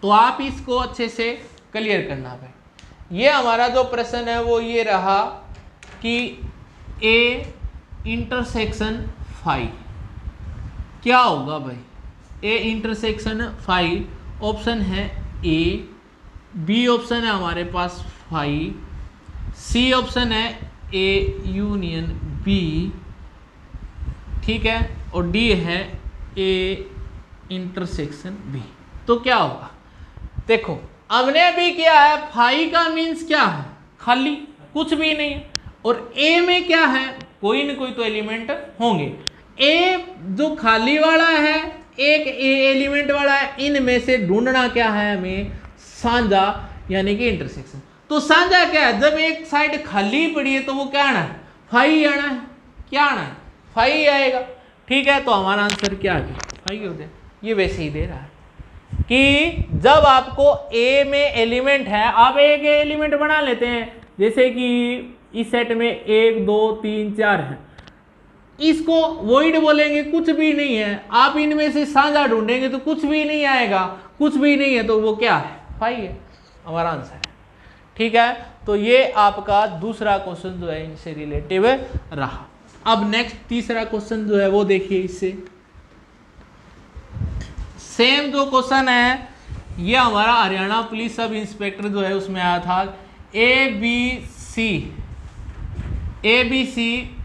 तो आप इसको अच्छे से क्लियर करना भाई। ये हमारा जो प्रश्न है वो ये रहा कि ए इंटरसेक्शन फाई क्या होगा भाई? ए इंटरसेक्शन फाई ऑप्शन है ए, बी ऑप्शन है हमारे पास फाई, सी ऑप्शन है ए यूनियन बी, ठीक है, और डी है ए इंटरसेक्शन बी। तो क्या होगा? देखो हमने भी किया है, फाई का मीन्स क्या है? खाली, कुछ भी नहीं है। और ए में क्या है? कोई न कोई तो एलिमेंट होंगे। ए जो खाली वाला है, एक ए एलिमेंट वाला है, इनमें से ढूंढना क्या है हमें? साझा यानी कि इंटरसेक्शन। तो साझा क्या है? जब एक साइड खाली पड़ी है तो वो क्या आना है? फाई आना है। क्या आना है? फाई आएगा। ठीक है, तो हमारा आंसर क्या आ गया? फाई हो गया। ये वैसे ही दे रहा है कि जब आपको ए में एलिमेंट है, आप एक एलिमेंट बना लेते हैं, जैसे कि इस सेट में 1 2 3 4 है, इसको वॉइड बोलेंगे, कुछ भी नहीं है। आप इनमें से साझा ढूंढेंगे तो कुछ भी नहीं आएगा, कुछ भी नहीं है, तो वो क्या है? फाई है। हमारा आंसर है। ठीक है, तो ये आपका दूसरा क्वेश्चन जो है इनसे रिलेटिव रहा। अब नेक्स्ट तीसरा क्वेश्चन जो है वो देखिए, इससे सेम जो क्वेश्चन है ये हमारा हरियाणा पुलिस सब इंस्पेक्टर जो है उसमें आया था। ए बी सी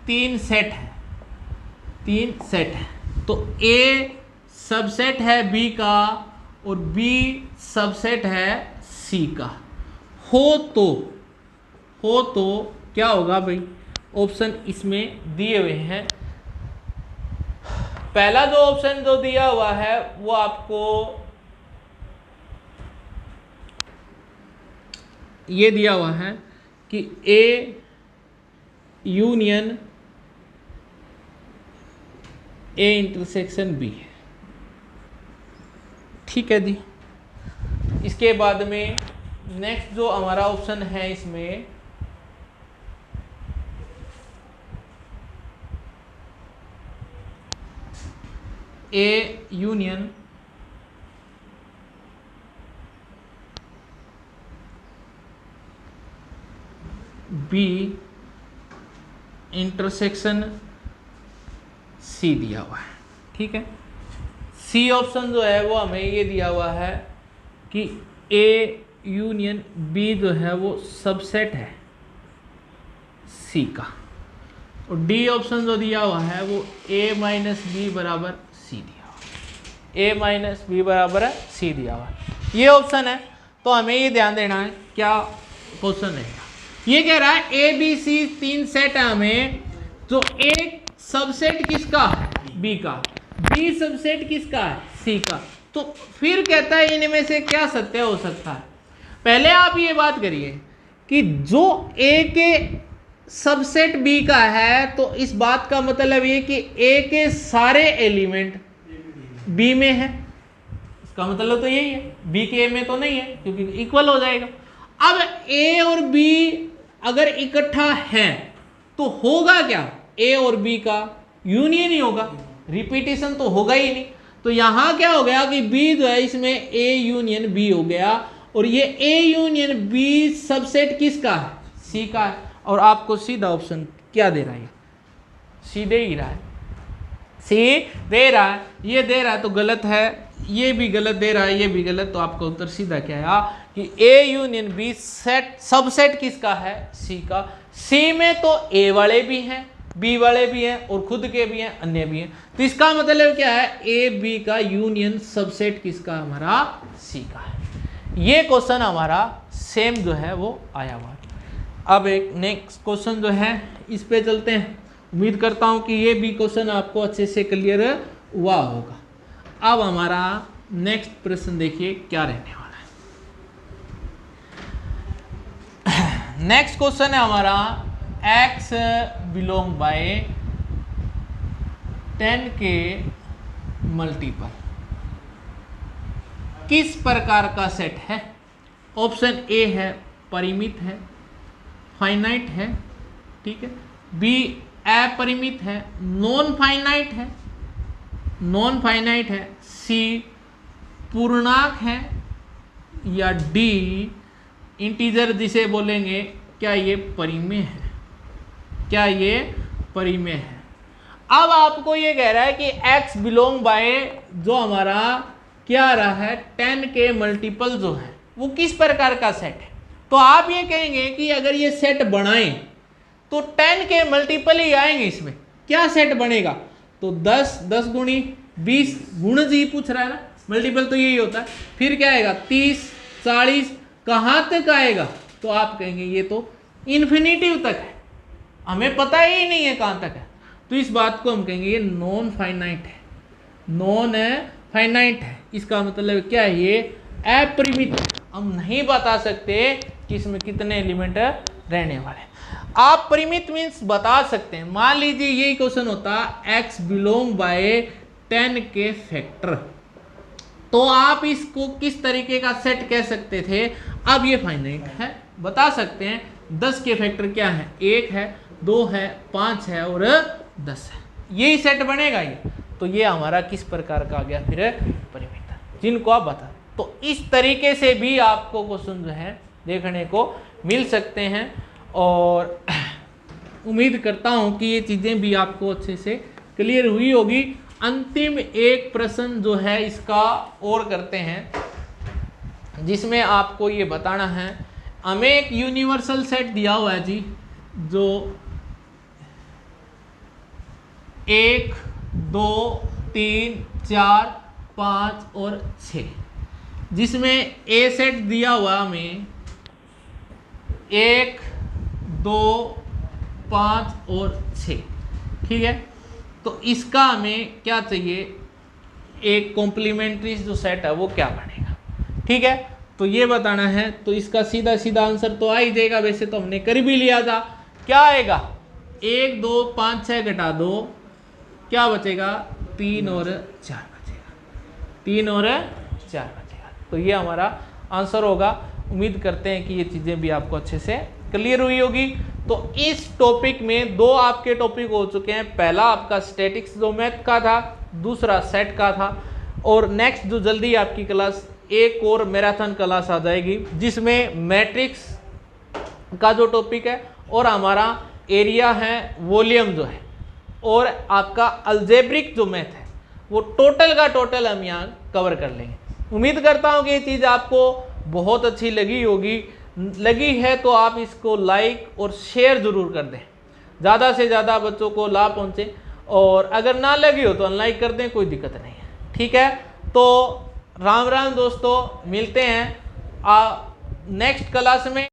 3 सेट है, 3 सेट है। तो ए सबसेट है बी का और बी सबसेट है सी का। हो तो क्या होगा भाई? ऑप्शन इसमें दिए हुए हैं। पहला जो ऑप्शन जो दिया हुआ है वो आपको ये दिया हुआ है कि A union A intersection B है। ठीक है जी। इसके बाद में नेक्स्ट जो हमारा ऑप्शन है इसमें A union B intersection C दिया हुआ है। ठीक है, सी ऑप्शन जो है वो हमें ये दिया हुआ है कि ए यूनियन बी जो है वो सबसेट है सी का, और डी ऑप्शन जो दिया हुआ है वो ए माइनस बी बराबर सी दिया हुआ, ए माइनस बी बराबर सी दिया हुआ। ये ऑप्शन है। तो हमें ये ध्यान देना है क्या क्वेश्चन है। ये कह रहा है ए बी सी 3 सेट है हमें, तो एक सबसेट किसका है? बी का, बी सबसेट किसका है? सी का। तो फिर कहता है इनमें से क्या सत्य हो सकता है? पहले आप ये बात करिए कि जो ए के सबसेट बी का है, तो इस बात का मतलब ये कि ए के सारे एलिमेंट बी में है। इसका मतलब तो यही है, बी के ए में तो नहीं है, क्योंकि इक्वल हो जाएगा। अब ए और बी अगर इकट्ठा है तो होगा क्या? ए और बी का यूनियन ही होगा, रिपीटेशन तो होगा ही नहीं। तो यहां क्या हो गया कि बी जो है इसमें ए यूनियन बी हो गया, और ये ए यूनियन बी सबसेट किसका है? सी का है। और आपको सीधा ऑप्शन क्या दे रहा है? सी दे ही रहा है, सी दे रहा है। ये दे रहा है तो गलत है, ये भी गलत दे रहा है, ये भी गलत। तो आपका उत्तर सीधा क्या है कि A union B set subset किसका है? सी का। सी में तो ए वाले भी हैं, बी वाले भी हैं, और खुद के भी हैं, अन्य भी हैं। तो इसका मतलब क्या है? ए बी का यूनियन सबसेट किसका? हमारा सी का है। ये क्वेश्चन हमारा सेम जो है वो आया हुआ है। अब एक नेक्स्ट क्वेश्चन जो है इस पे चलते हैं। उम्मीद करता हूं कि ये भी क्वेश्चन आपको अच्छे से क्लियर हुआ होगा। अब हमारा नेक्स्ट प्रश्न देखिए क्या रहने वाला है। नेक्स्ट क्वेश्चन है हमारा x बिलोंग बाय 10 के मल्टीपल किस प्रकार का सेट है? ऑप्शन ए है परिमित है, फाइनाइट है, ठीक है, बी अपरिमित है, नॉन फाइनाइट है, नॉन फाइनाइट है, सी पूर्णांक है, या डी इंटीजर जिसे बोलेंगे क्या ये परिमेय है? क्या ये परिमेय है? अब आपको ये कह रहा है कि x बिलोंग बाय जो हमारा क्या आ रहा है 10 के मल्टीपल जो है वो किस प्रकार का सेट है। तो आप ये कहेंगे कि अगर ये सेट बनाएं तो 10 के मल्टीपल ही आएंगे, इसमें क्या सेट बनेगा। तो 10 गुणी 20 गुण जी पूछ रहा है ना, मल्टीपल तो यही होता है। फिर क्या आएगा 30 40 कहाँ तक आएगा। तो आप कहेंगे ये तो इन्फिनिटिव तक है, हमें पता ही नहीं है कहाँ तक है। तो इस बात को हम कहेंगे ये नॉन फाइनाइट है, नॉन फाइनाइट है। इसका मतलब क्या है, ये अपरिमित, हम नहीं बता सकते कि इसमें कितने एलिमेंट रहने वाले हैं। आप परिमित मीन्स बता सकते हैं। मान लीजिए यही क्वेश्चन होता x बिलोंग बाय 10 के फैक्टर, तो आप इसको किस तरीके का सेट कह सकते थे। अब ये फाइनाइट है, बता सकते हैं 10 के फैक्टर क्या है, 1 है 2 है 5 है और 10 है, यही सेट बनेगा ये। तो ये हमारा किस प्रकार का आ गया फिर परिमित, जिनको आप बता। तो इस तरीके से भी आपको क्वेश्चन जो है देखने को मिल सकते हैं और उम्मीद करता हूं कि ये चीज़ें भी आपको अच्छे से क्लियर हुई होगी। अंतिम एक प्रश्न जो है इसका और करते हैं, जिसमें आपको ये बताना है, हमें एक यूनिवर्सल सेट दिया हुआ है जी, जो 1 2 3 4 5 और 6, जिसमें ए सेट दिया हुआ हमें 1 2 5 और 6, ठीक है। तो इसका हमें क्या चाहिए, एक कॉम्प्लीमेंट्री जो सेट है वो क्या बनेगा, ठीक है। तो ये बताना है। तो इसका सीधा सीधा आंसर तो आ ही जाएगा, वैसे तो हमने कर भी लिया था। क्या आएगा, 1 2 5 6 घटा 2 क्या बचेगा, 3 और 4 बचेगा, 3 और 4 बचेगा। तो ये हमारा आंसर होगा। उम्मीद करते हैं कि ये चीज़ें भी आपको अच्छे से क्लियर हुई होगी। तो इस टॉपिक में 2 आपके टॉपिक हो चुके हैं। पहला आपका स्टैटिक्स जो मैथ का था, दूसरा सेट का था, और नेक्स्ट जो जल्दी आपकी क्लास एक और मैराथन क्लास आ जाएगी, जिसमें मैट्रिक्स का जो टॉपिक है और हमारा एरिया है, वॉल्यूम जो है, और आपका अलजेब्रिक जो मैथ है वो टोटल का टोटल हम यहाँ कवर कर लेंगे। उम्मीद करता हूँ कि ये चीज़ आपको बहुत अच्छी लगी होगी। लगी है तो आप इसको लाइक और शेयर ज़रूर कर दें, ज़्यादा से ज़्यादा बच्चों को लाभ पहुँचे। और अगर ना लगी हो तो अनलाइक कर दें, कोई दिक्कत नहीं है, ठीक है। तो राम राम दोस्तों, मिलते हैं नेक्स्ट क्लास में।